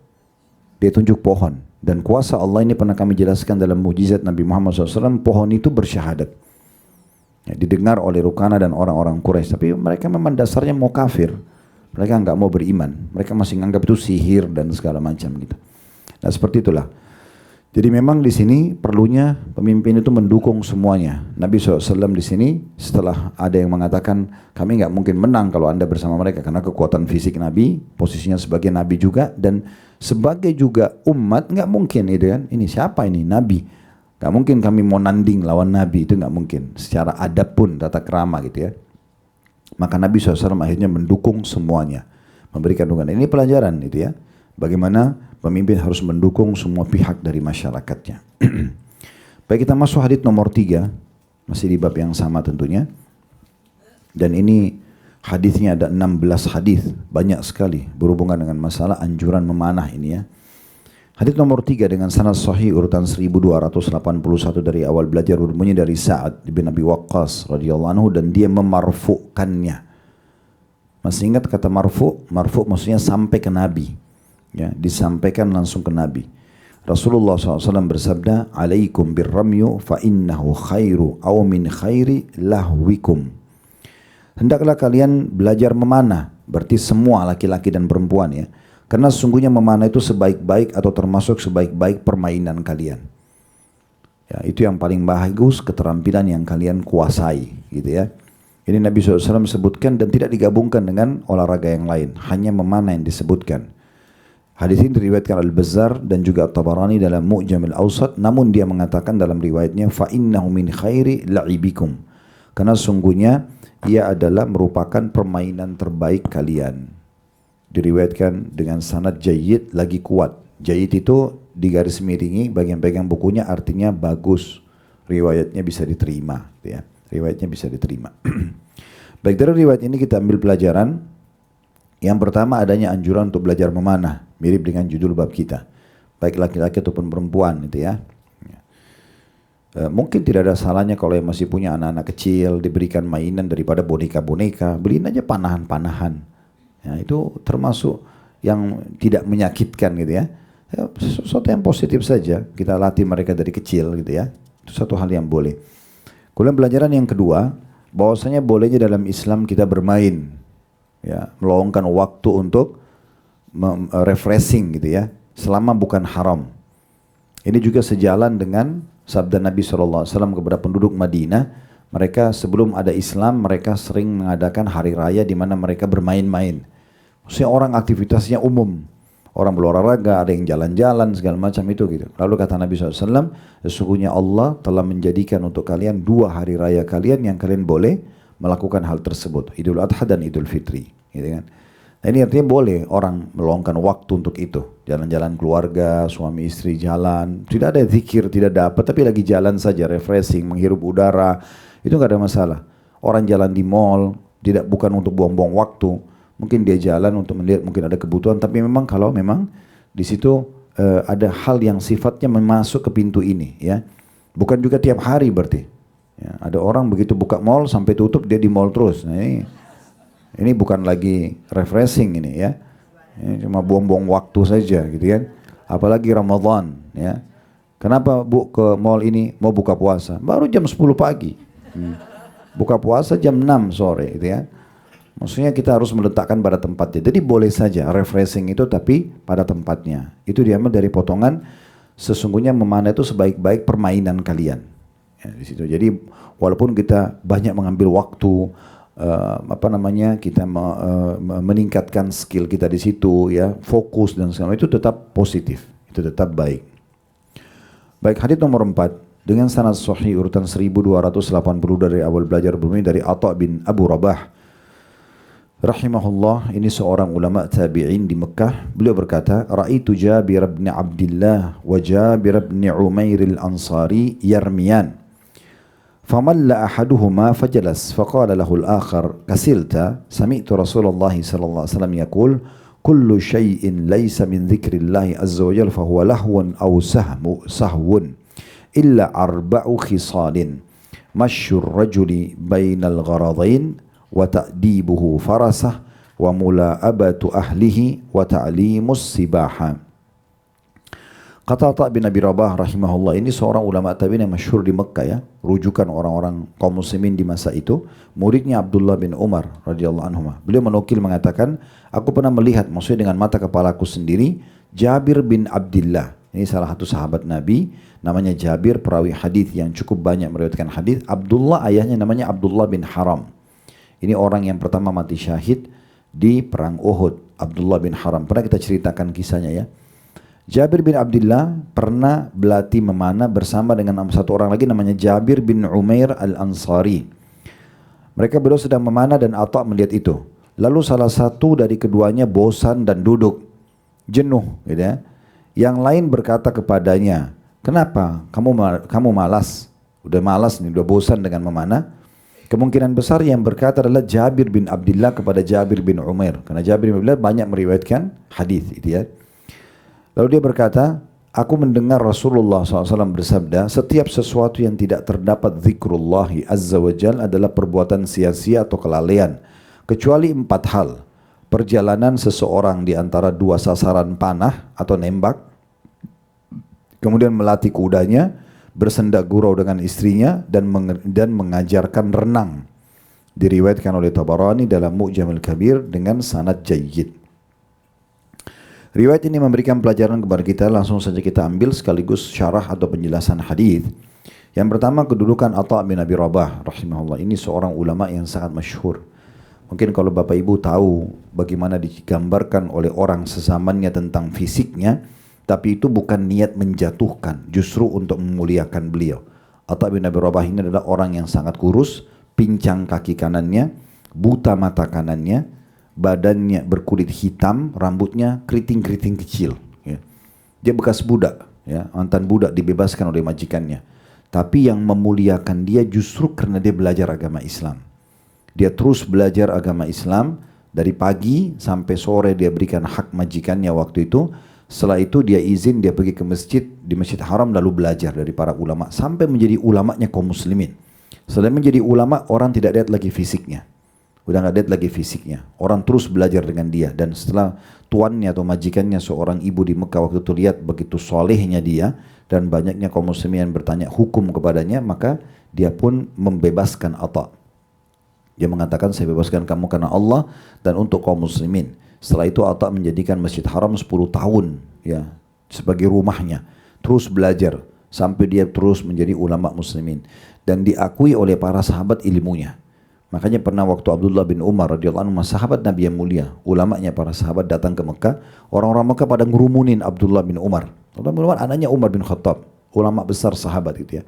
Dia tunjuk pohon. Dan kuasa Allah ini pernah kami jelaskan dalam mujizat Nabi Muhammad SAW, pohon itu bersyahadat. Ya, didengar oleh Ruqanah dan orang-orang Quraisy. Tapi mereka memang dasarnya mau kafir. Mereka enggak mau beriman. Mereka masih menganggap itu sihir dan segala macam gitu. Nah seperti itulah. Jadi memang di sini perlunya pemimpin itu mendukung semuanya. Nabi SAW di sini setelah ada yang mengatakan kami nggak mungkin menang kalau anda bersama mereka karena kekuatan fisik Nabi, posisinya sebagai Nabi juga dan sebagai juga umat nggak mungkin itu kan. Ini siapa ini Nabi? Nggak mungkin kami mau nanding lawan Nabi, itu nggak mungkin. Secara adab pun tata krama gitu ya. Maka Nabi SAW akhirnya mendukung semuanya, memberikan dukungan. Ini pelajaran itu ya. Bagaimana pemimpin harus mendukung semua pihak dari masyarakatnya. Baik, kita masuk hadits nomor 3, masih di bab yang sama tentunya. Dan ini hadisnya ada 16 hadis, banyak sekali berhubungan dengan masalah anjuran memanah ini ya. Hadits nomor 3 dengan sanad sahih urutan 1281 dari awal belajar berbunyi dari Sa'ad bin Abi Waqqas radhiyallahu anhu dan dia memarfu'kannya. Masih ingat kata marfu'? Marfu' maksudnya sampai ke Nabi. Ya, disampaikan langsung ke Nabi. Rasulullah SAW bersabda, "Alaikum birramyu fa innahu khairu aw min khairi lahwikum." Hendaklah kalian belajar memanah, berarti semua laki-laki dan perempuan ya. Karena sesungguhnya memanah itu sebaik-baik atau termasuk sebaik-baik permainan kalian. Ya, itu yang paling bagus keterampilan yang kalian kuasai, gitu ya. Ini Nabi SAW sebutkan dan tidak digabungkan dengan olahraga yang lain, hanya memanah yang disebutkan. Hadis ini diriwayatkan Al-Bazzar dan juga At-Tabarani dalam Mu'jam Al-Awsat, namun dia mengatakan dalam riwayatnya fa innahu min khairi la'ibikum. Karena sungguhnya ia adalah merupakan permainan terbaik kalian. Diriwayatkan dengan sanad jayyid lagi kuat. Jayyid itu digaris miringi bagian pegang bukunya artinya bagus. Riwayatnya bisa diterima, ya. Riwayatnya bisa diterima. Baik, dari riwayat ini kita ambil pelajaran. Yang pertama adanya anjuran untuk belajar memanah, mirip dengan judul bab kita. Baik laki-laki ataupun perempuan itu ya. Mungkin tidak ada salahnya kalau yang masih punya anak-anak kecil diberikan mainan daripada boneka-boneka, beliin aja panahan-panahan. Ya, itu termasuk yang tidak menyakitkan gitu ya. Sesuatu yang positif saja, kita latih mereka dari kecil gitu ya. Itu satu hal yang boleh. Kemudian pelajaran yang kedua, bahwasanya bolehnya dalam Islam kita bermain. Ya, meluangkan waktu untuk refreshing gitu ya, selama bukan haram. Ini juga sejalan dengan sabda Nabi SAW kepada penduduk Madinah. Mereka sebelum ada Islam, mereka sering mengadakan hari raya di mana mereka bermain-main. Maksudnya orang aktivitasnya umum, orang berolahraga, ada yang jalan-jalan segala macam itu gitu. Lalu kata Nabi SAW, sesungguhnya Allah telah menjadikan untuk kalian 2 hari raya kalian yang kalian boleh melakukan hal tersebut, Idul Adha dan Idul Fitri, gitu kan. Nah, ini artinya boleh orang meluangkan waktu untuk itu, jalan-jalan keluarga, suami istri jalan, tidak ada zikir, tidak dapat, tapi lagi jalan saja, refreshing, menghirup udara, itu nggak ada masalah. Orang jalan di mall, bukan untuk buang-buang waktu, mungkin dia jalan untuk melihat mungkin ada kebutuhan, tapi memang kalau memang di situ ada hal yang sifatnya masuk ke pintu ini, ya, bukan juga tiap hari berarti. Ya, ada orang begitu buka mall sampai tutup dia di mall terus. Nah, ini bukan lagi refreshing ini ya. Ini cuma buang-buang waktu saja gitu kan. Apalagi Ramadan ya. Kenapa Bu ke mall ini mau buka puasa? Baru jam 10 pagi. Buka puasa jam 6 sore gitu ya. Maksudnya kita harus meletakkan pada tempatnya. Jadi boleh saja refreshing itu tapi pada tempatnya. Itu diambil dari potongan sesungguhnya memanah itu sebaik-baik permainan kalian. Ya, di situ. Jadi walaupun kita banyak mengambil waktu, kita meningkatkan skill kita di situ, ya, fokus dan segala itu tetap positif, itu tetap baik. Baik, hadits nomor 4 dengan sanad sahih urutan 1280 dari awal belajar berbunyi dari Atha bin Abu Rabah rahimahullah. Ini seorang ulama tabi'in di Mekah. Beliau berkata, "Ra'aitu Jabir bin Abdullah wa Jabir bin Umair al-Ansari yarmiyan. فمل أحدهما فجلس فقال له الآخر كسلت سمعت رسول الله صلى الله عليه وسلم يقول كل شيء ليس من ذكر الله عز وجل فهو لهو أو سهو إلا 4 خصال مشي الرجل بين الغرضين وتأديبه فرسه وملاءبة أهله وتعليم السباحة." Kata Atha bin Abi Rabah rahimahullah, ini seorang ulama tabi'in yang masyhur di Mekah ya, rujukan orang-orang kaum muslimin di masa itu, muridnya Abdullah bin Umar radhiyallahu anhu. Beliau menukil mengatakan, aku pernah melihat, maksudnya dengan mata kepalaku sendiri, Jabir bin Abdullah. Ini salah satu sahabat Nabi, namanya Jabir, perawi hadis yang cukup banyak meriwayatkan hadis. Abdullah ayahnya namanya Abdullah bin Haram. Ini orang yang pertama mati syahid di perang Uhud, Abdullah bin Haram. Pernah kita ceritakan kisahnya ya. Jabir bin Abdullah pernah berlatih memanah bersama dengan satu orang lagi namanya Jabir bin Umair al-Ansari. Mereka berdua sedang memanah dan Atha melihat itu. Lalu salah satu dari keduanya bosan dan duduk, jenuh gitu ya. Yang lain berkata kepadanya, kenapa kamu malas? Udah malas nih, udah bosan dengan memanah. Kemungkinan besar yang berkata adalah Jabir bin Abdullah kepada Jabir bin Umair. Karena Jabir bin Abdullah banyak meriwayatkan hadis itu ya. Lalu dia berkata, aku mendengar Rasulullah SAW bersabda, setiap sesuatu yang tidak terdapat zikrullahi azza wa jal adalah perbuatan sia-sia atau kelalaian. Kecuali 4 hal. Perjalanan seseorang di antara 2 sasaran panah atau nembak, kemudian melatih kudanya, bersenda gurau dengan istrinya, dan mengajarkan renang. Diriwayatkan oleh Tabarani dalam Mu'jamul Kabir dengan sanad jayyid. Riwayat ini memberikan pelajaran kepada kita, langsung saja kita ambil sekaligus syarah atau penjelasan hadis. Yang pertama, kedudukan Atha bin Abi Rabah rahimahullah. Ini seorang ulama yang sangat masyhur. Mungkin kalau Bapak Ibu tahu bagaimana digambarkan oleh orang sezamannya tentang fisiknya, tapi itu bukan niat menjatuhkan, justru untuk memuliakan beliau. Atha bin Abi Rabah ini adalah orang yang sangat kurus, pincang kaki kanannya, buta mata kanannya, badannya berkulit hitam, rambutnya keriting-keriting kecil. Ya. Dia bekas budak, ya, mantan budak dibebaskan oleh majikannya. Tapi yang memuliakan dia justru karena dia belajar agama Islam. Dia terus belajar agama Islam, dari pagi sampai sore dia berikan hak majikannya waktu itu. Setelah itu dia izin, dia pergi ke masjid, di Masjid Haram lalu belajar dari para ulama sampai menjadi ulamanya kaum muslimin. Setelah menjadi ulama, orang tidak lihat lagi fisiknya. Udah nggak lihat lagi fisiknya. Orang terus belajar dengan dia, dan setelah tuannya atau majikannya seorang ibu di Mekah waktu itu lihat begitu solehnya dia dan banyaknya kaum muslimin yang bertanya hukum kepadanya, maka dia pun membebaskan Atha. Dia mengatakan, saya bebaskan kamu karena Allah dan untuk kaum muslimin. Setelah itu Atha menjadikan Masjid Haram 10 tahun ya sebagai rumahnya. Terus belajar sampai dia terus menjadi ulama muslimin dan diakui oleh para sahabat ilmunya. Makanya pernah waktu Abdullah bin Umar radhiyallahu anhu, sahabat Nabi yang mulia, ulamanya para sahabat datang ke Mekah, orang-orang Mekah pada ngerumunin Abdullah bin Umar. Abdullah bin Umar anaknya Umar bin Khattab, ulama besar sahabat itu ya.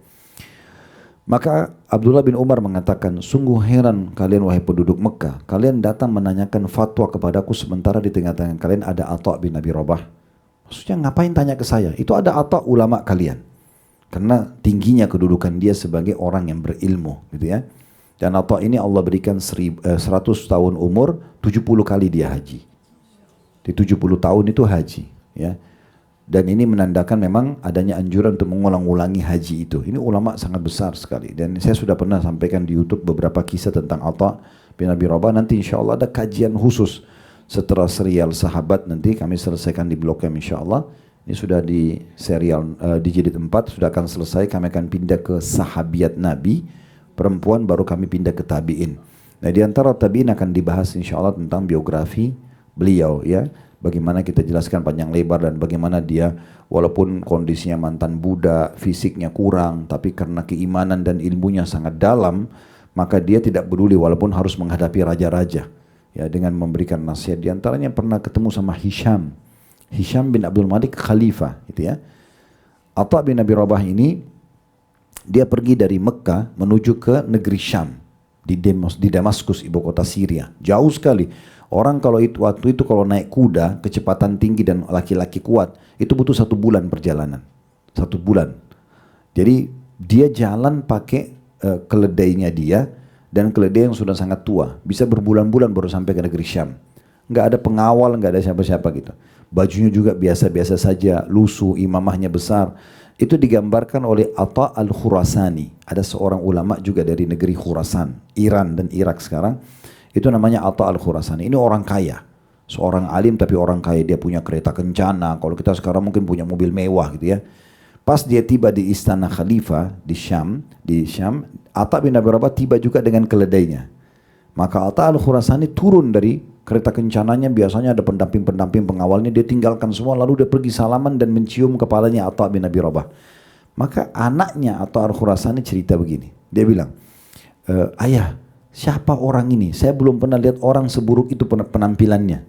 Maka Abdullah bin Umar mengatakan, sungguh heran kalian wahai penduduk Mekah, kalian datang menanyakan fatwa kepadaku sementara di tengah-tengah kalian ada Atha bin Abi Rabah. Maksudnya ngapain tanya ke saya? Itu ada Atha ulama kalian. Karena tingginya kedudukan dia sebagai orang yang berilmu gitu ya. Dan Atha ini Allah berikan 100 tahun umur, 70 kali dia haji. Di 70 tahun itu haji ya. Dan ini menandakan memang adanya anjuran untuk mengulang-ulangi haji itu. Ini ulama sangat besar sekali. Dan saya sudah pernah sampaikan di YouTube beberapa kisah tentang Atha bin Abi Rabah. Nanti insya Allah ada kajian khusus setelah serial sahabat. Nanti kami selesaikan di Blog M insya Allah. Ini sudah di serial di jilid 4 sudah akan selesai. Kami akan pindah ke sahabiat Nabi perempuan, baru kami pindah ke tabi'in. Nah di antara tabi'in akan dibahas insya Allah tentang biografi beliau ya. Bagaimana kita jelaskan panjang lebar dan bagaimana dia walaupun kondisinya mantan budak, fisiknya kurang, tapi karena keimanan dan ilmunya sangat dalam, maka dia tidak peduli walaupun harus menghadapi raja-raja ya dengan memberikan nasihat. Di antaranya pernah ketemu sama Hisham bin Abdul Malik khalifah gitu ya. Atha bin Abi Rabah ini dia pergi dari Mekah menuju ke negeri Syam di Damaskus, ibu kota Syria. Jauh sekali. Orang kalau waktu itu kalau naik kuda kecepatan tinggi dan laki-laki kuat itu butuh 1 bulan perjalanan, 1 bulan. Jadi dia jalan pakai keledainya dia dan keledai yang sudah sangat tua, bisa berbulan-bulan baru sampai ke negeri Syam. Nggak ada pengawal, nggak ada siapa-siapa gitu. Bajunya juga biasa-biasa saja, lusuh, imamahnya besar. Itu digambarkan oleh Atha al-Khurasani. Ada seorang ulama juga dari negeri Khurasan, Iran dan Irak sekarang. Itu namanya Atha al-Khurasani. Ini orang kaya, seorang alim tapi orang kaya. Dia punya kereta kencana. Kalau kita sekarang mungkin punya mobil mewah gitu ya. Pas dia tiba di istana khalifah di Syam, Atha bin Abi Rabah tiba juga dengan keledainya. Maka Atha al-Khurasani turun dari Kereta kencananya biasanya ada pendamping-pendamping pengawalnya, dia tinggalkan semua lalu dia pergi salaman dan mencium kepalanya Atha bin Abi Rabah. Maka anaknya Atha al-Khurasani cerita begini, dia bilang, ayah, siapa orang ini? Saya belum pernah lihat orang seburuk itu penampilannya.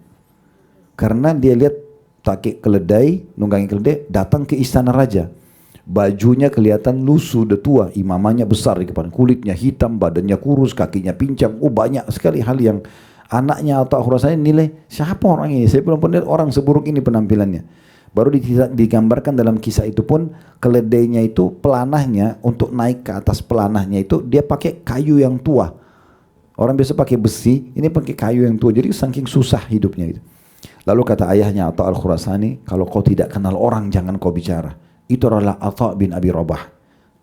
Karena dia lihat pakai keledai, nunggangi keledai, datang ke istana raja. Bajunya kelihatan lusuh, udah tua, imamannya besar di kepala, kulitnya hitam, badannya kurus, kakinya pincang. Banyak sekali hal yang anaknya Atha al-Khurasani nilai, siapa orang ini? Saya belum pernah lihat orang seburuk ini penampilannya. Baru digambarkan dalam kisah itu pun, keledainya itu pelanahnya, untuk naik ke atas pelanahnya itu dia pakai kayu yang tua. Orang biasa pakai besi, ini pakai kayu yang tua, jadi saking susah hidupnya itu. Lalu kata ayahnya Atha al-Khurasani, kalau kau tidak kenal orang jangan kau bicara. Itu adalah Atha bin Abi Rabah.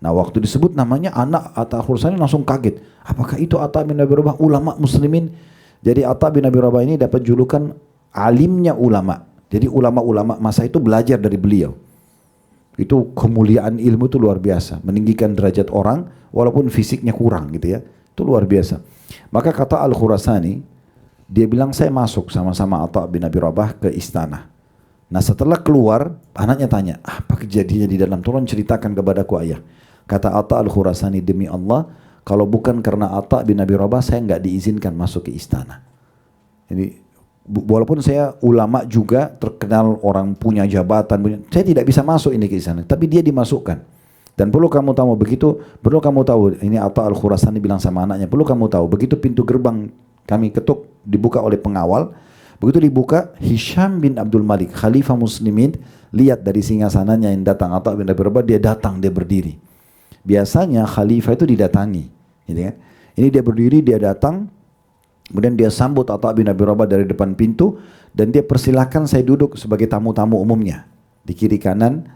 Nah waktu disebut namanya, anak Atha al-Khurasani langsung kaget. Apakah itu Atha bin Abi Rabah, ulama muslimin? Jadi Atha bin Abi Rabah ini dapat julukan alimnya ulama. Jadi ulama-ulama masa itu belajar dari beliau. Itu kemuliaan ilmu itu luar biasa, meninggikan derajat orang walaupun fisiknya kurang gitu ya. Itu luar biasa. Maka kata Al-Khurasani, dia bilang saya masuk sama-sama Atha bin Abi Rabah ke istana. Nah setelah keluar, anaknya tanya, apa kejadiannya di dalam? Tolong ceritakan kepadaku ayah. Kata Atha al-Khurasani, demi Allah, kalau bukan karena Atha bin Abi Rabah, saya nggak diizinkan masuk ke istana. Jadi walaupun saya ulama juga, terkenal orang punya jabatan, saya tidak bisa masuk ini ke istana. Tapi dia dimasukkan. Dan perlu kamu tahu perlu kamu tahu, ini Atha al-Khurasani bilang sama anaknya, perlu kamu tahu, begitu pintu gerbang kami ketuk, dibuka oleh pengawal. Begitu dibuka, Hisham bin Abdul Malik, Khalifah Muslimin, lihat dari singgasananya yang datang Atha bin Abi Rabah, dia datang, dia berdiri. Biasanya Khalifah itu didatangi, gitu kan? Ini dia berdiri, dia datang, kemudian dia sambut Atha bin Abi Rabah dari depan pintu, dan dia persilahkan saya duduk sebagai tamu-tamu umumnya. Di kiri kanan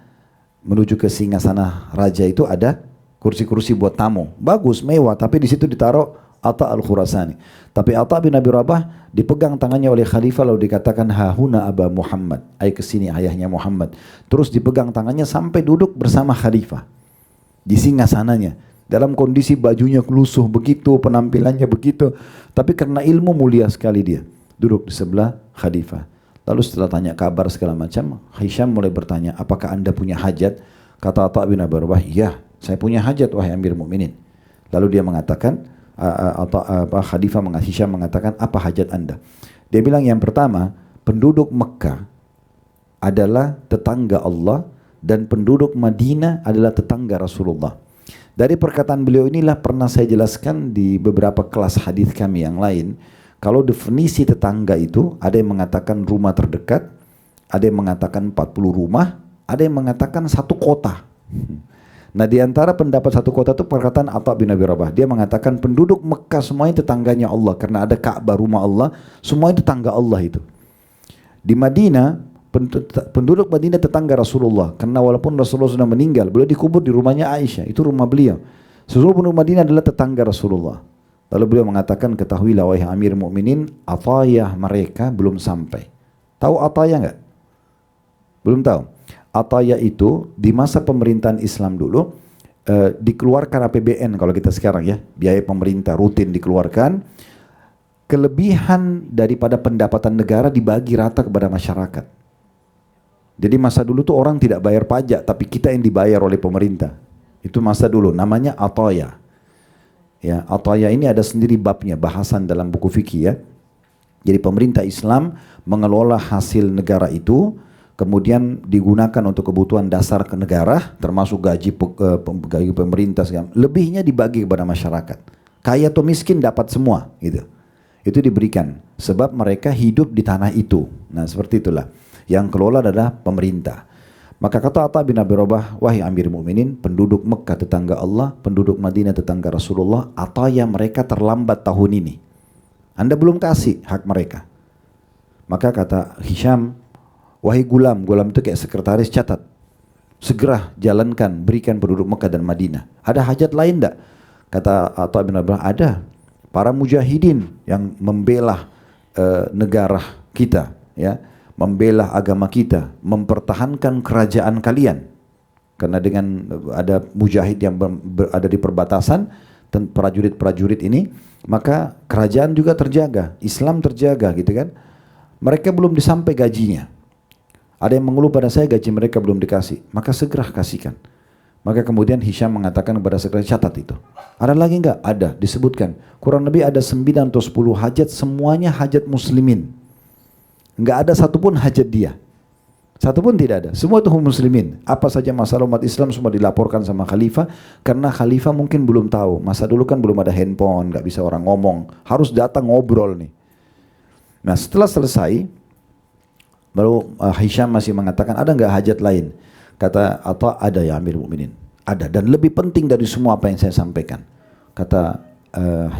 menuju ke singgasana raja itu ada kursi-kursi buat tamu, bagus, mewah, tapi di situ ditaruh Atha al-Khurasani. Tapi Atha bin Abi Rabah dipegang tangannya oleh khalifah lalu dikatakan hahuna Aba Muhammad, ay kesini ayahnya Muhammad. Terus dipegang tangannya sampai duduk bersama khalifah di singgasananya. Dalam kondisi bajunya lusuh begitu, penampilannya begitu, tapi karena ilmu mulia sekali dia. Duduk di sebelah khalifah. Lalu setelah tanya kabar segala macam, Hisham mulai bertanya, apakah anda punya hajat? Kata Atha bin Abi Rabah, iya, saya punya hajat wahai Amir Mukminin. Lalu dia mengatakan, Khalifah Hisham mengatakan, apa hajat anda? Dia bilang yang pertama, penduduk Mekah adalah tetangga Allah dan penduduk Madinah adalah tetangga Rasulullah. Dari perkataan beliau inilah pernah saya jelaskan di beberapa kelas hadis kami yang lain. Kalau definisi tetangga itu, ada yang mengatakan rumah terdekat, ada yang mengatakan 40 rumah, ada yang mengatakan satu kota. Nah di antara pendapat satu kota itu perkataan Atha bin Abi Rabah. Dia mengatakan penduduk Mekah semuanya tetangganya Allah. Karena ada Ka'bah rumah Allah, semuanya tetangga Allah itu. Di Madinah, penduduk Madinah tetangga Rasulullah. Karena walaupun Rasulullah sudah meninggal, beliau dikubur di rumahnya Aisyah. Itu rumah beliau. Seluruh penduduk Madinah adalah tetangga Rasulullah. Lalu beliau mengatakan, ketahuilah wahai Amir Mukminin, atayah mereka belum sampai. Tahu atayah enggak? Belum tahu. Atayah itu di masa pemerintahan Islam dulu dikeluarkan APBN kalau kita sekarang ya, biaya pemerintah rutin dikeluarkan. Kelebihan daripada pendapatan negara dibagi rata kepada masyarakat. Jadi masa dulu tuh orang tidak bayar pajak, tapi kita yang dibayar oleh pemerintah. Itu masa dulu, namanya atayah. Ya, atayah ini ada sendiri babnya, bahasan dalam buku fikih ya. Jadi pemerintah Islam mengelola hasil negara itu, kemudian digunakan untuk kebutuhan dasar ke negara, termasuk gaji pemerintah, lebihnya dibagi kepada masyarakat. Kaya atau miskin dapat semua, gitu. Itu diberikan, sebab mereka hidup di tanah itu. Nah seperti itulah, yang kelola adalah pemerintah. Maka kata Atha bin Abi Rabah, wahai Amir Mukminin, penduduk Mekah tetangga Allah, penduduk Madinah tetangga Rasulullah, atayah mereka terlambat tahun ini. Anda belum kasih hak mereka. Maka kata Hisham, wahai gulam itu kayak sekretaris, catat. Segera jalankan, berikan penduduk Mekah dan Madinah. Ada hajat lain enggak? Kata Atha bin Abi Rabah, ada. Para mujahidin yang membela negara kita, ya, membela agama kita, mempertahankan kerajaan kalian. Karena dengan ada mujahid yang ada di perbatasan, prajurit-prajurit ini, maka kerajaan juga terjaga, Islam terjaga gitu kan. Mereka belum disampai gajinya. Ada yang mengeluh pada saya gaji mereka belum dikasih, maka segera kasihkan. Maka kemudian Hisham mengatakan kepada sekretari, catat itu. Ada lagi enggak? Ada, disebutkan. Kurang lebih ada 9 atau 10 hajat, semuanya hajat muslimin. Enggak ada satupun hajat dia. Satupun tidak ada. Semua itu muslimin. Apa saja masalah umat Islam semua dilaporkan sama khalifah, karena khalifah mungkin belum tahu. Masa dulu kan belum ada handphone, enggak bisa orang ngomong. Harus datang ngobrol nih. Nah setelah selesai, baru Hisham masih mengatakan, ada enggak hajat lain? Kata Atha, ada ya Amirul Mukminin. Ada, dan lebih penting dari semua apa yang saya sampaikan. Kata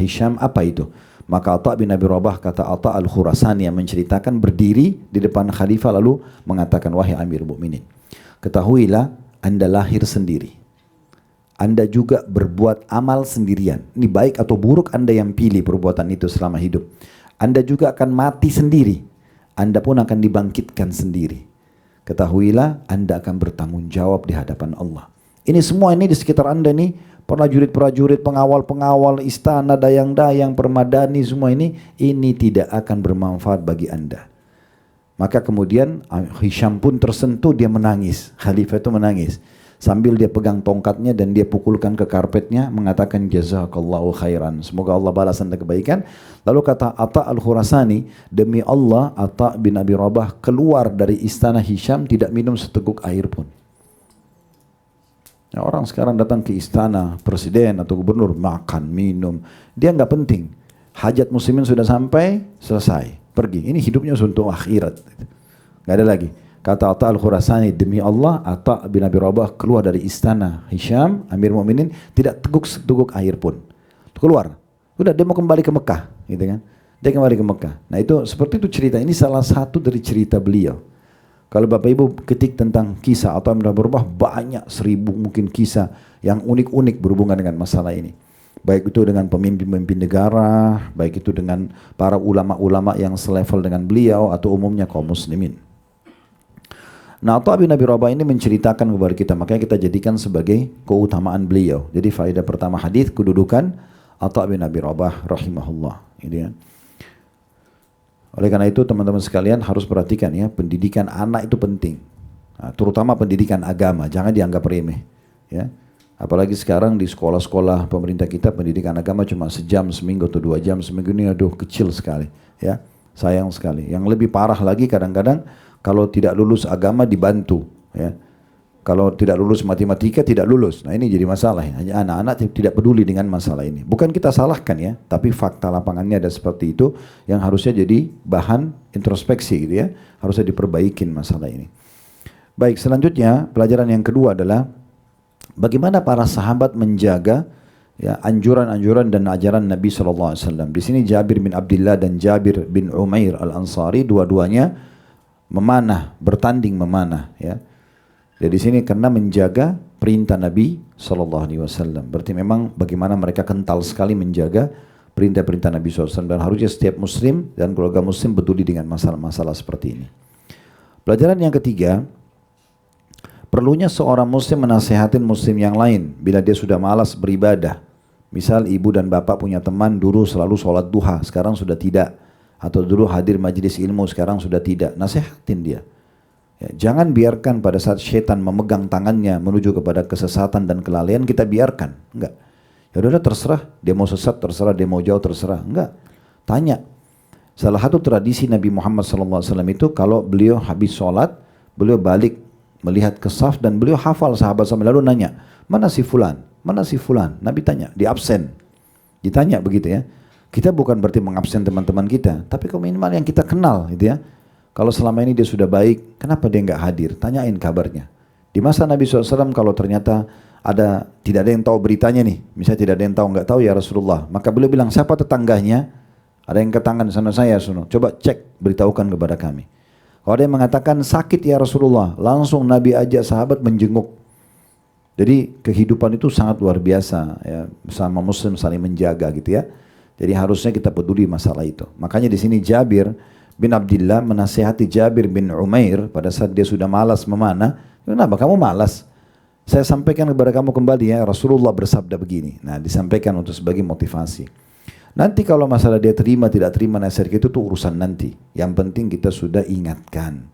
Hisham, apa itu? Maka Atha bin Abi Rabah, kata Atha al-Khurasani yang menceritakan, berdiri di depan khalifah lalu mengatakan, wahai Amirul Mukminin, ketahuilah Anda lahir sendiri. Anda juga berbuat amal sendirian. Ini baik atau buruk Anda yang pilih perbuatan itu selama hidup. Anda juga akan mati sendiri. Anda pun akan dibangkitkan sendiri. Ketahuilah Anda akan bertanggung jawab di hadapan Allah. Ini semua ini di sekitar Anda nih, prajurit-prajurit, pengawal-pengawal, istana, dayang-dayang, permadani, semua ini tidak akan bermanfaat bagi Anda. Maka kemudian Hisham pun tersentuh, dia menangis. Khalifah itu menangis. Sambil dia pegang tongkatnya dan dia pukulkan ke karpetnya, mengatakan jazakallahu khairan. Semoga Allah balas Anda kebaikan. Lalu kata Atha al-Khurasani, demi Allah Atha bin Abi Rabah keluar dari istana Hisham tidak minum seteguk air pun. Ya, orang sekarang datang ke istana presiden atau gubernur, makan, minum, dia nggak penting. Hajat muslimin sudah sampai, selesai, pergi. Ini hidupnya untuk akhirat, nggak ada lagi. Kata Atha al-Khurasani, demi Allah Atha bin Abi Rabah keluar dari istana Hisham, Amir Mukminin, tidak seteguk air pun. Keluar, udah dia mau kembali ke Mekah, gitu kan? Dia kembali ke Mekah. Nah itu seperti itu cerita. Ini salah satu dari cerita beliau. Kalau Bapak Ibu ketik tentang kisah atau berubah, banyak 1000 mungkin kisah yang unik-unik berhubungan dengan masalah ini. Baik itu dengan pemimpin-pemimpin negara, baik itu dengan para ulama-ulama yang selevel dengan beliau atau umumnya kaum muslimin. Nah, Atha bin Abi Rabah ini menceritakan kepada kita, makanya kita jadikan sebagai keutamaan beliau. Jadi faedah pertama hadis, kedudukan Atha bin Abi Rabah rahimahullah. Ini ya. Oleh karena itu teman-teman sekalian harus perhatikan ya, pendidikan anak itu penting. Nah, terutama pendidikan agama, jangan dianggap remeh. Ya. Apalagi sekarang di sekolah-sekolah pemerintah kita pendidikan agama cuma sejam seminggu atau 2 jam seminggu, ini aduh kecil sekali. Ya, sayang sekali. Yang lebih parah lagi kadang-kadang kalau tidak lulus agama dibantu. Ya. Kalau tidak lulus matematika tidak lulus. Nah ini jadi masalah. Hanya anak-anak tidak peduli dengan masalah ini. Bukan kita salahkan ya, tapi fakta lapangannya ada seperti itu yang harusnya jadi bahan introspeksi gitu ya. Harusnya diperbaikin masalah ini. Baik, selanjutnya pelajaran yang kedua adalah bagaimana para sahabat menjaga ya anjuran-anjuran dan ajaran Nabi SAW. Di sini Jabir bin Abdullah dan Jabir bin Umair al-Ansari dua-duanya memanah, bertanding memanah ya. Jadi di sini karena menjaga perintah Nabi SAW. Berarti memang bagaimana mereka kental sekali menjaga perintah-perintah Nabi SAW. Dan harusnya setiap muslim dan keluarga muslim peduli dengan masalah-masalah seperti ini. Pelajaran yang ketiga, perlunya seorang muslim menasehatin muslim yang lain bila dia sudah malas beribadah. Misal ibu dan bapak punya teman dulu selalu sholat duha, sekarang sudah tidak. Atau dulu hadir majelis ilmu, sekarang sudah tidak. Nasehatin dia. Ya, jangan biarkan pada saat syaitan memegang tangannya menuju kepada kesesatan dan kelalaian kita biarkan. Enggak. Ya udah terserah, dia mau sesat terserah, dia mau jauh terserah. Enggak. Tanya. Salah satu tradisi Nabi Muhammad SAW itu kalau beliau habis sholat, beliau balik melihat ke saf dan beliau hafal sahabat-sahabat lalu nanya, mana si fulan? Mana si fulan? Nabi tanya, di absen. Ditanya begitu ya. Kita bukan berarti mengabsen teman-teman kita, tapi minimal yang kita kenal gitu ya. Kalau selama ini dia sudah baik, kenapa dia nggak hadir? Tanyain kabarnya. Di masa Nabi SAW kalau ternyata tidak ada yang tahu beritanya nih, misalnya tidak ada yang tahu, nggak tahu ya Rasulullah, maka beliau bilang siapa tetangganya? Ada yang ketanggan sana saya, coba cek, beritahukan kepada kami. Kalau ada yang mengatakan sakit ya Rasulullah, langsung Nabi ajak sahabat menjenguk. Jadi kehidupan itu sangat luar biasa ya, sama muslim saling menjaga gitu ya. Jadi harusnya kita peduli masalah itu. Makanya di sini Jabir bin Abdullah menasihati Jabir bin Umair pada saat dia sudah malas memanah. Kenapa kamu malas? Saya sampaikan kepada kamu kembali ya, Rasulullah bersabda begini. Nah, disampaikan untuk sebagai motivasi. Nanti kalau masalah dia terima tidak terima nasihat itu tuh urusan nanti. Yang penting kita sudah ingatkan.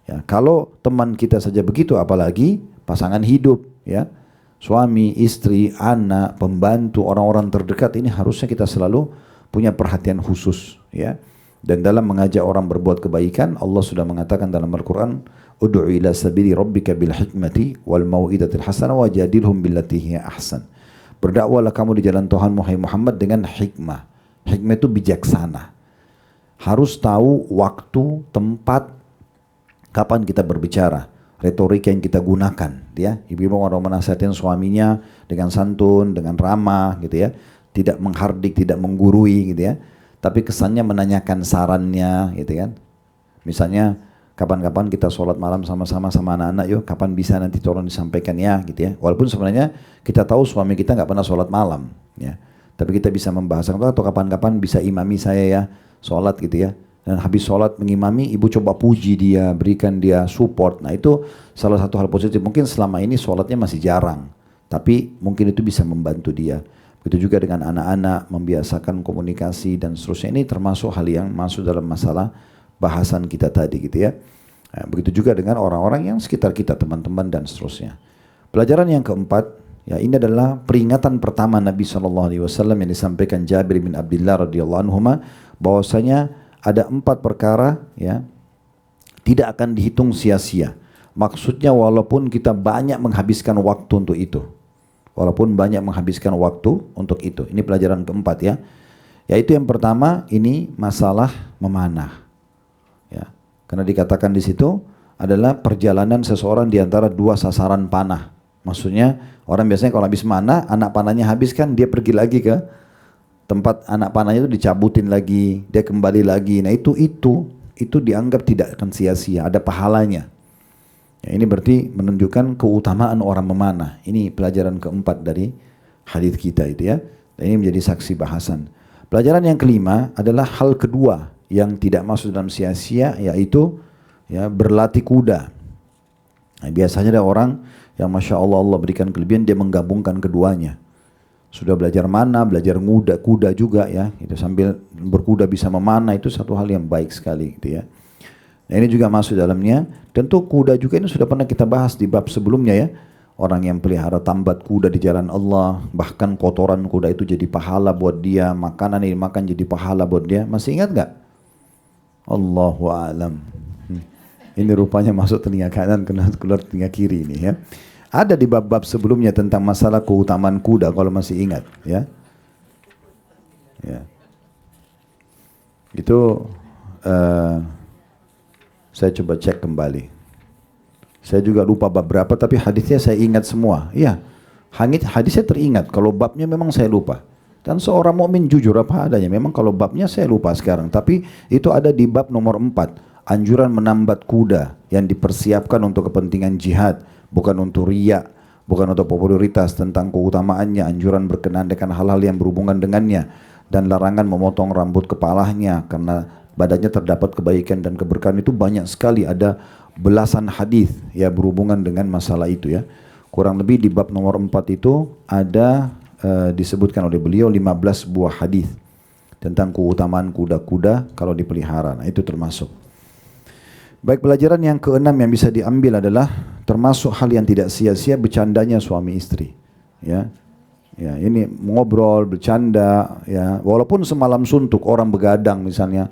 Ya, kalau teman kita saja begitu, apalagi pasangan hidup, ya, suami, istri, anak, pembantu, orang-orang terdekat, ini harusnya kita selalu punya perhatian khusus, ya. Dan dalam mengajak orang berbuat kebaikan, Allah sudah mengatakan dalam Al-Quran, ud'u ila sabili rabbika bil hikmati wal mau'idatil hasanah wajadilhum billati hiya ahsan. Berdakwalah kamu di jalan Tuhan Muhammad dengan hikmah. Hikmah itu bijaksana. Harus tahu waktu, tempat, kapan kita berbicara, retorika yang kita gunakan, ya. Ibu-ibu orang menasihatin suaminya dengan santun, dengan ramah, gitu ya. Tidak menghardik, tidak menggurui, gitu ya. Tapi kesannya menanyakan sarannya, gitu kan. Misalnya, kapan-kapan kita sholat malam sama-sama sama anak-anak, yuk kapan bisa nanti tolong disampaikan ya, gitu ya. Walaupun sebenarnya kita tahu suami kita nggak pernah sholat malam, ya. Tapi kita bisa membahasakan, atau kapan-kapan bisa imami saya ya, sholat gitu ya. Dan habis sholat mengimami, ibu coba puji dia, berikan dia support. Nah itu salah satu hal positif. Mungkin selama ini sholatnya masih jarang, tapi mungkin itu bisa membantu dia. Begitu juga dengan anak-anak, membiasakan komunikasi dan seterusnya. Ini termasuk hal yang masuk dalam masalah bahasan kita tadi gitu ya. Nah, begitu juga dengan orang-orang yang sekitar kita, teman-teman dan seterusnya. Pelajaran yang keempat, ya ini adalah peringatan pertama Nabi SAW yang disampaikan Jabir bin Abdullah radhiyallahu anhu, bahwasanya ada 4 perkara ya tidak akan dihitung sia-sia. Maksudnya walaupun kita banyak menghabiskan waktu untuk itu. Walaupun banyak menghabiskan waktu untuk itu. Ini pelajaran keempat ya. Yaitu yang pertama ini masalah memanah. Ya. Karena dikatakan di situ adalah perjalanan seseorang di antara 2 sasaran panah. Maksudnya orang biasanya kalau habis mana, anak panahnya habis kan dia pergi lagi ke tempat anak panahnya itu dicabutin lagi, dia kembali lagi. Nah itu dianggap tidak akan sia-sia, ada pahalanya. Ya, ini berarti menunjukkan keutamaan orang memanah. Ini pelajaran keempat dari hadis kita itu ya. Dan ini menjadi saksi bahasan. Pelajaran yang kelima adalah hal kedua yang tidak masuk dalam sia-sia, yaitu ya berlatih kuda. Nah, biasanya ada orang yang masya Allah Allah berikan kelebihan, dia menggabungkan keduanya. Sudah belajar mana, belajar kuda juga ya. Itu sambil berkuda bisa memanah, itu satu hal yang baik sekali gitu ya. Nah, ini juga masuk dalamnya. Tentu kuda juga ini sudah pernah kita bahas di bab sebelumnya ya. Orang yang pelihara tambat kuda di jalan Allah, bahkan kotoran kuda itu jadi pahala buat dia, makanan yang dimakan jadi pahala buat dia. Masih ingat gak? Allahu a'lam. Ini rupanya masuk telinga kanan, keluar telinga kiri ini ya. Ada di bab-bab sebelumnya tentang masalah keutamaan kuda kalau masih ingat ya. Ya. Itu saya coba cek kembali. Saya juga lupa bab berapa, tapi hadisnya saya ingat semua. Iya, hadisnya teringat. Kalau babnya memang saya lupa. Dan seorang mukmin jujur apa adanya. Memang kalau babnya saya lupa sekarang. Tapi itu ada di bab nomor 4. Anjuran menambat kuda yang dipersiapkan untuk kepentingan jihad. Bukan untuk riya, bukan untuk popularitas, tentang keutamaannya. Anjuran berkenaan dengan hal-hal yang berhubungan dengannya. Dan larangan memotong rambut kepalanya karena badannya terdapat kebaikan dan keberkahan. Itu banyak sekali, ada belasan hadis ya berhubungan dengan masalah itu ya. Kurang lebih di bab nomor 4 itu ada disebutkan oleh beliau 15 buah hadis tentang keutamaan kuda-kuda kalau dipelihara. Nah, itu termasuk. Baik, pelajaran yang keenam yang bisa diambil adalah termasuk hal yang tidak sia-sia bercandanya suami istri ya. Ya, ini ngobrol, bercanda ya, walaupun semalam suntuk orang begadang misalnya.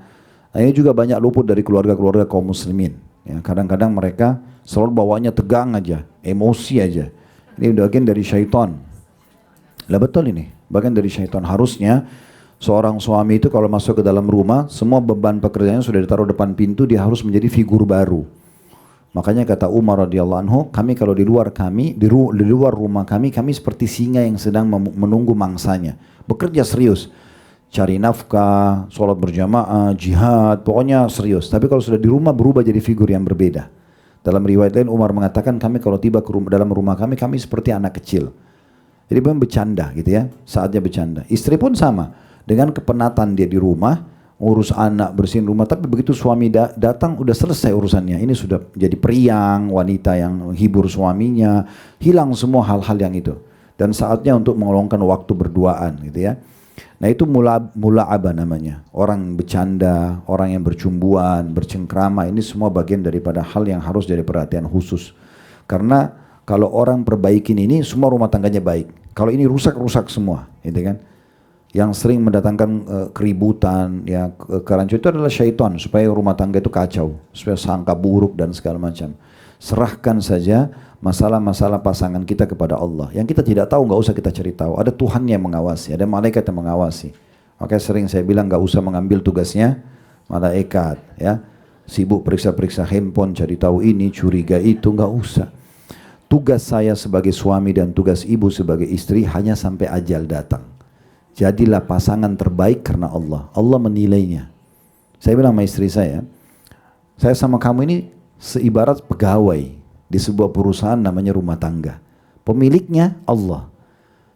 Nah, ini juga banyak luput dari keluarga-keluarga kaum muslimin. Ya, kadang-kadang mereka selalu bawanya tegang aja, emosi aja. Ini bagian dari syaitan. Lah betul ini, bagian dari syaitan. Harusnya seorang suami itu kalau masuk ke dalam rumah, semua beban pekerjaannya sudah ditaruh depan pintu, dia harus menjadi figur baru. Makanya kata Umar radhiyallahu anhu, kami kalau di luar rumah kami seperti singa yang sedang menunggu mangsanya. Bekerja serius. Cari nafkah, sholat berjamaah, jihad, pokoknya serius. Tapi kalau sudah di rumah berubah jadi figur yang berbeda. Dalam riwayat lain Umar mengatakan kami kalau tiba ke dalam rumah kami seperti anak kecil. Jadi memang bercanda gitu ya, saatnya bercanda. Istri pun sama, dengan kepenatan dia di rumah, urus anak, bersihin rumah. Tapi begitu suami datang, udah selesai urusannya. Ini sudah jadi periang, wanita yang hibur suaminya, hilang semua hal-hal yang itu. Dan saatnya untuk meluangkan waktu berduaan, gitu ya. Nah itu mula'abah namanya. Orang bercanda, orang yang bercumbuan, bercengkrama, ini semua bagian daripada hal yang harus jadi perhatian khusus. Karena kalau orang perbaikin ini, semua rumah tangganya baik. Kalau ini rusak-rusak semua, gitu kan. Yang sering mendatangkan keributan, ya kerancuan itu adalah syaitan, supaya rumah tangga itu kacau, supaya sangka buruk dan segala macam. Serahkan saja masalah-masalah pasangan kita kepada Allah. Yang kita tidak tahu nggak usah kita cari tahu. Ada Tuhan yang mengawasi, ada malaikat yang mengawasi. Makanya sering saya bilang nggak usah mengambil tugasnya malaikat, ya. Sibuk periksa-periksa handphone, cari tahu ini, curiga itu, nggak usah. Tugas saya sebagai suami dan tugas ibu sebagai istri hanya sampai ajal datang. Jadilah pasangan terbaik karena Allah. Allah menilainya. Saya bilang sama istri saya sama kamu ini seibarat pegawai di sebuah perusahaan namanya rumah tangga. Pemiliknya Allah.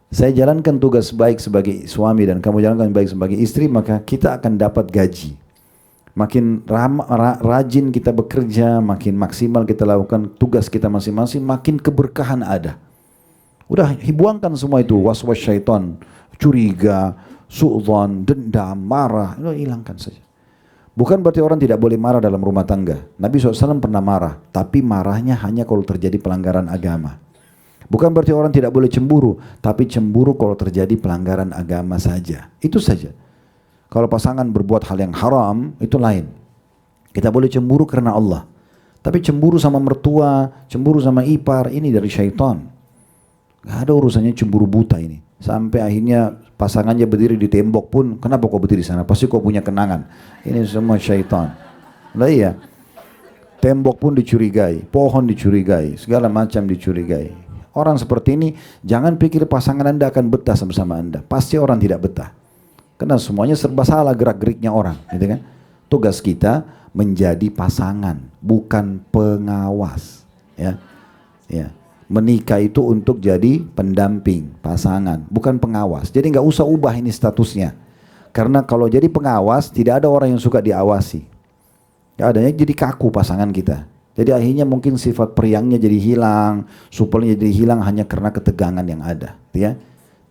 Saya jalankan tugas baik sebagai suami dan kamu jalankan baik sebagai istri, maka kita akan dapat gaji. Makin rajin kita bekerja, makin maksimal kita lakukan tugas kita masing-masing, makin keberkahan ada. Udah buangkan semua itu, was-was syaitan, curiga, su'dzon, dendam, marah, itu hilangkan saja. Bukan berarti orang tidak boleh marah dalam rumah tangga. Nabi SAW pernah marah, tapi marahnya hanya kalau terjadi pelanggaran agama. Bukan berarti orang tidak boleh cemburu, tapi cemburu kalau terjadi pelanggaran agama saja. Itu saja. Kalau pasangan berbuat hal yang haram, itu lain. Kita boleh cemburu karena Allah. Tapi cemburu sama mertua, cemburu sama ipar, ini dari syaitan. Gak ada urusannya cemburu buta ini. Sampai akhirnya pasangannya berdiri di tembok pun, kenapa kau berdiri di sana? Pasti kau punya kenangan. Ini semua syaitan. Lah iya. Tembok pun dicurigai, pohon dicurigai, segala macam dicurigai. Orang seperti ini, jangan pikir pasangan Anda akan betah sama Anda. Pasti orang tidak betah. Karena semuanya serba salah gerak-geriknya orang, gitu kan? Tugas kita menjadi pasangan, bukan pengawas, ya. Ya. Menikah itu untuk jadi pendamping, pasangan, bukan pengawas. Jadi nggak usah ubah ini statusnya. Karena kalau jadi pengawas, tidak ada orang yang suka diawasi. Ya adanya jadi kaku pasangan kita. Jadi akhirnya mungkin sifat periangnya jadi hilang, supelnya jadi hilang hanya karena ketegangan yang ada, ya.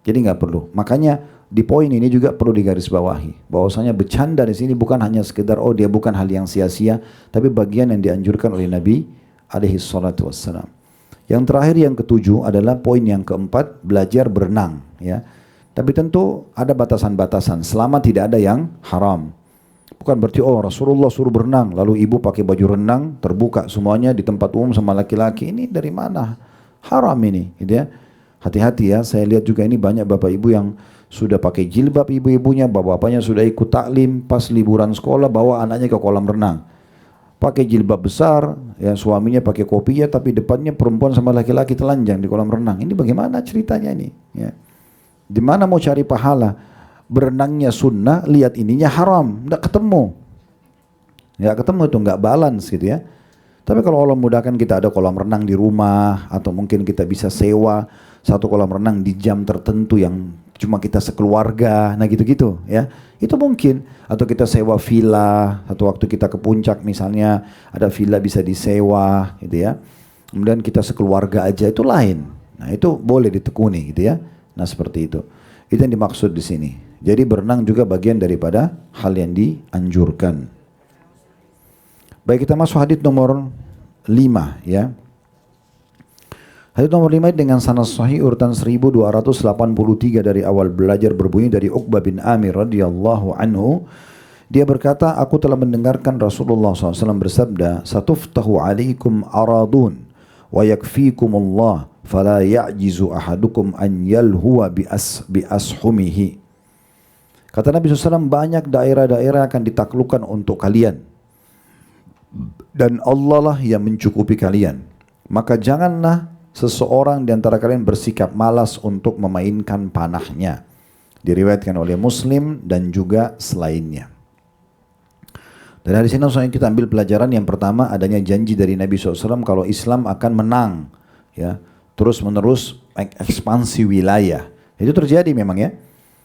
Jadi nggak perlu. Makanya di poin ini juga perlu digarisbawahi bahwasanya bercanda di sini bukan hanya sekedar dia bukan hal yang sia-sia, tapi bagian yang dianjurkan oleh Nabi alaihi salatu wassalam. Yang terakhir, yang ketujuh adalah poin yang keempat, belajar berenang, ya. Tapi tentu ada batasan-batasan selama tidak ada yang haram. Bukan berarti Rasulullah suruh berenang lalu ibu pakai baju renang terbuka semuanya di tempat umum sama laki-laki. Ini dari mana? Haram ini, gitu ya. Hati-hati ya, saya lihat juga ini banyak bapak ibu yang sudah pakai jilbab ibu-ibunya, bapak-bapaknya sudah ikut taklim, pas liburan sekolah bawa anaknya ke kolam renang. Pakai jilbab besar, ya suaminya pakai kopiah, tapi depannya perempuan sama laki-laki telanjang di kolam renang. Ini bagaimana ceritanya ini? Ya. Di mana mau cari pahala? Berenangnya sunnah, lihat ininya haram, nggak ketemu. Nggak ketemu itu, nggak balance gitu ya. Tapi kalau Allah mudahkan kita ada kolam renang di rumah, atau mungkin kita bisa sewa satu kolam renang di jam tertentu yang cuma kita sekeluarga, nah gitu-gitu ya. Itu mungkin. Atau kita sewa villa, satu waktu kita ke puncak misalnya, ada villa bisa disewa gitu ya. Kemudian kita sekeluarga aja, itu lain. Nah itu boleh ditekuni gitu ya. Nah seperti itu. Itu yang dimaksud di sini. Jadi berenang juga bagian daripada hal yang dianjurkan. Baik, kita masuk hadits nomor 5 ya. Hadits nomor 5 dengan sanad sahih urutan 1283 dari awal belajar berbunyi dari Uqbah bin Amir radhiyallahu anhu. Dia berkata, aku telah mendengarkan Rasulullah SAW bersabda, satuftahu alaikum aradun wa yakfikumullah fala ya'jizu ahadukum an yalhuwa bi ashumihi. Kata Nabi SAW, banyak daerah-daerah akan ditaklukkan untuk kalian dan Allah lah yang mencukupi kalian. Maka janganlah seseorang di antara kalian bersikap malas untuk memainkan panahnya. Diriwayatkan oleh Muslim dan juga selainnya. Dan dari sini kita ambil pelajaran yang pertama, adanya janji dari Nabi SAW kalau Islam akan menang, ya, terus menerus ekspansi wilayah. Itu terjadi memang ya.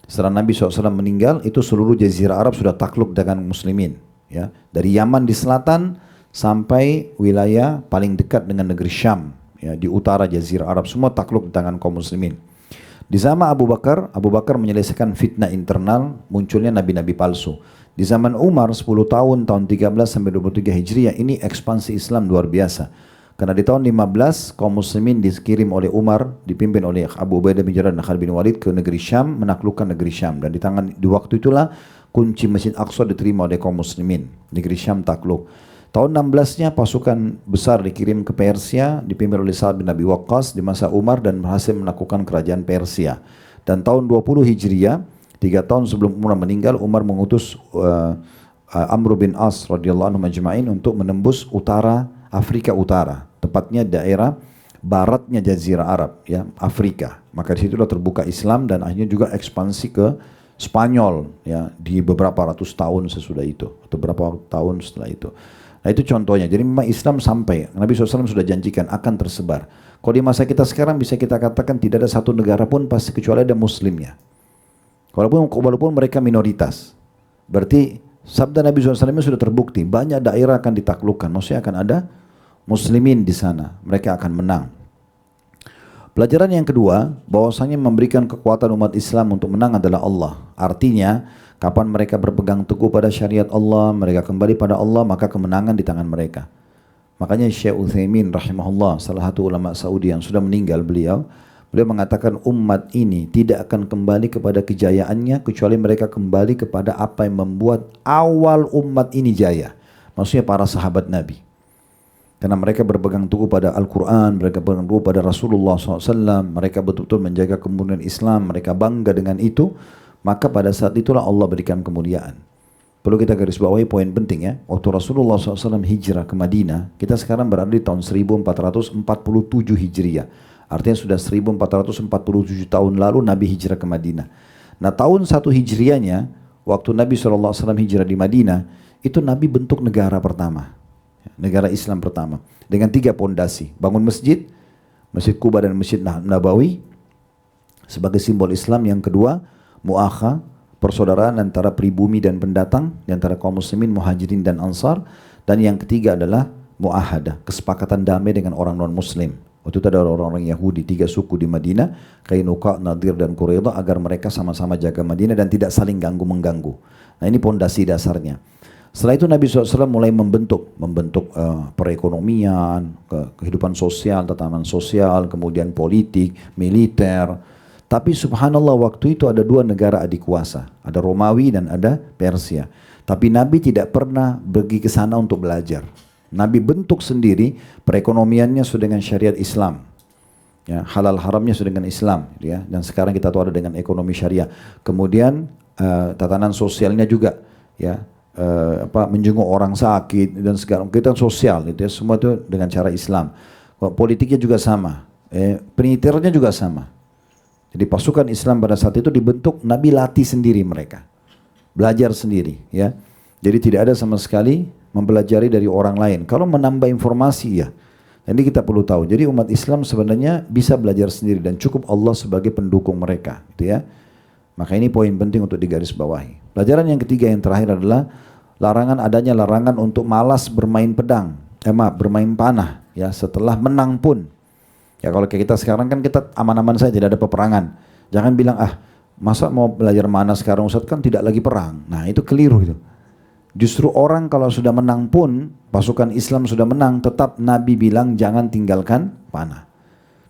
Setelah Nabi SAW meninggal, itu seluruh Jazirah Arab sudah takluk dengan muslimin. Ya, dari Yaman di selatan sampai wilayah paling dekat dengan negeri Syam, ya, di utara Jazirah Arab, semua takluk di tangan kaum muslimin. Di zaman Abu Bakar menyelesaikan fitnah internal, munculnya nabi-nabi palsu. Di zaman Umar 10 tahun 13 sampai 23 Hijriah, ini ekspansi Islam luar biasa. Karena di tahun 15 kaum muslimin dikirim oleh Umar, dipimpin oleh Abu Ubaidah bin Jarrah dan Khalid bin Walid ke negeri Syam, menaklukkan negeri Syam. Dan di waktu itulah kunci Masjid Aqsa diterima oleh kaum muslimin. Negeri Syam takluk. Tahun 16-nya pasukan besar dikirim ke Persia, dipimpin oleh Sa'ad bin Abi Waqqas di masa Umar dan berhasil menaklukkan kerajaan Persia. Dan tahun 20 Hijriah, 3 tahun sebelum Umar meninggal, Umar mengutus Amr bin As radhiyallahu anhu majma'in untuk menembus utara Afrika Utara, tepatnya daerah baratnya Jazirah Arab, ya, Afrika. Maka di situlah terbuka Islam dan akhirnya juga ekspansi ke Spanyol, ya, di beberapa ratus tahun sesudah itu atau beberapa tahun setelah itu. Nah itu contohnya. Jadi memang Islam sampai, Nabi SAW sudah janjikan akan tersebar. Kalau di masa kita sekarang bisa kita katakan tidak ada satu negara pun pasti kecuali ada muslimnya. Walaupun mereka minoritas. Berarti sabda Nabi SAW sudah terbukti, banyak daerah akan ditaklukkan. Maksudnya akan ada muslimin di sana. Mereka akan menang. Pelajaran yang kedua, bahwasanya memberikan kekuatan umat Islam untuk menang adalah Allah. Artinya, kapan mereka berpegang teguh pada syariat Allah, mereka kembali pada Allah, maka kemenangan di tangan mereka. Makanya Syekh Utsaimin rahimahullah, salah satu ulama Saudi yang sudah meninggal, beliau mengatakan umat ini tidak akan kembali kepada kejayaannya kecuali mereka kembali kepada apa yang membuat awal umat ini jaya. Maksudnya para sahabat Nabi. Karena mereka berpegang teguh pada Al-Quran, mereka berpegang teguh pada Rasulullah SAW, mereka betul-betul menjaga kemurnian Islam, mereka bangga dengan itu, maka pada saat itulah Allah berikan kemuliaan. Perlu kita garis bawahi poin penting, ya. Waktu Rasulullah SAW hijrah ke Madinah, kita sekarang berada di tahun 1447 Hijriah. Artinya sudah 1447 tahun lalu Nabi hijrah ke Madinah. Nah tahun 1 Hijriahnya, waktu Nabi SAW hijrah di Madinah, itu Nabi bentuk negara pertama. Negara Islam pertama. Dengan 3 pondasi. Bangun masjid, Masjid Quba dan Masjid Nabawi sebagai simbol Islam. Yang kedua, mu'akha, persaudaraan antara pribumi dan pendatang, di antara kaum muslimin, muhajirin dan ansar. Dan yang ketiga adalah mu'ahadah, kesepakatan damai dengan orang non-muslim. Waktu itu ada orang-orang Yahudi, 3 suku di Madinah, Qainuqa, Nadir dan Quraidah, agar mereka sama-sama jaga Madinah dan tidak saling ganggu-mengganggu. Nah ini pondasi dasarnya. Setelah itu Nabi SAW mulai membentuk perekonomian, kehidupan sosial, tatanan sosial, kemudian politik, militer. Tapi subhanallah waktu itu ada 2 negara adik kuasa, ada Romawi dan ada Persia. Tapi Nabi tidak pernah pergi ke sana untuk belajar. Nabi bentuk sendiri, perekonomiannya sudah dengan syariat Islam. Ya, halal haramnya sudah dengan Islam, ya. Dan sekarang kita tahu ada dengan ekonomi syariah. Kemudian tatanan sosialnya juga, ya. Menjenguk orang sakit dan segala kegiatan sosial itu, ya, semua itu dengan cara Islam. Politiknya juga sama, militernya juga sama. Jadi pasukan Islam pada saat itu dibentuk, Nabi latih sendiri mereka, belajar sendiri, ya. Jadi tidak ada sama sekali mempelajari dari orang lain. Kalau menambah informasi, ya, ini kita perlu tahu. Jadi umat Islam sebenarnya bisa belajar sendiri dan cukup Allah sebagai pendukung mereka, gitu ya. Maka ini poin penting untuk digarisbawahi. Pelajaran yang ketiga yang terakhir adalah adanya larangan untuk malas bermain pedang, bermain panah, ya, setelah menang pun. Ya kalau kayak kita sekarang kan kita aman-aman saja, tidak ada peperangan. Jangan bilang masa mau belajar mana sekarang Ustaz, kan tidak lagi perang. Nah itu keliru itu. Justru orang kalau sudah menang pun, pasukan Islam sudah menang, tetap Nabi bilang jangan tinggalkan panah.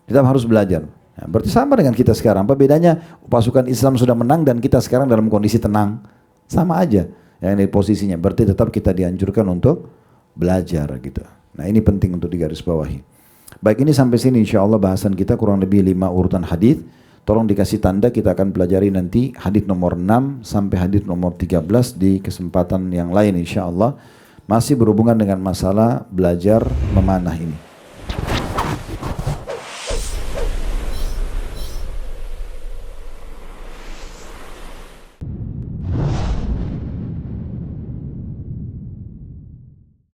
Kita harus belajar. Ya, berarti sama dengan kita sekarang. Apa bedanya pasukan Islam sudah menang dan kita sekarang dalam kondisi tenang? Sama aja. Yang ini posisinya. Berarti tetap kita dianjurkan untuk belajar gitu. Nah ini penting untuk digarisbawahi. Baik, ini sampai sini insya Allah bahasan kita kurang lebih 5 urutan hadis. Tolong dikasih tanda, kita akan pelajari nanti hadis nomor 6 sampai hadis nomor 13 di kesempatan yang lain insya Allah. Masih berhubungan dengan masalah belajar memanah ini.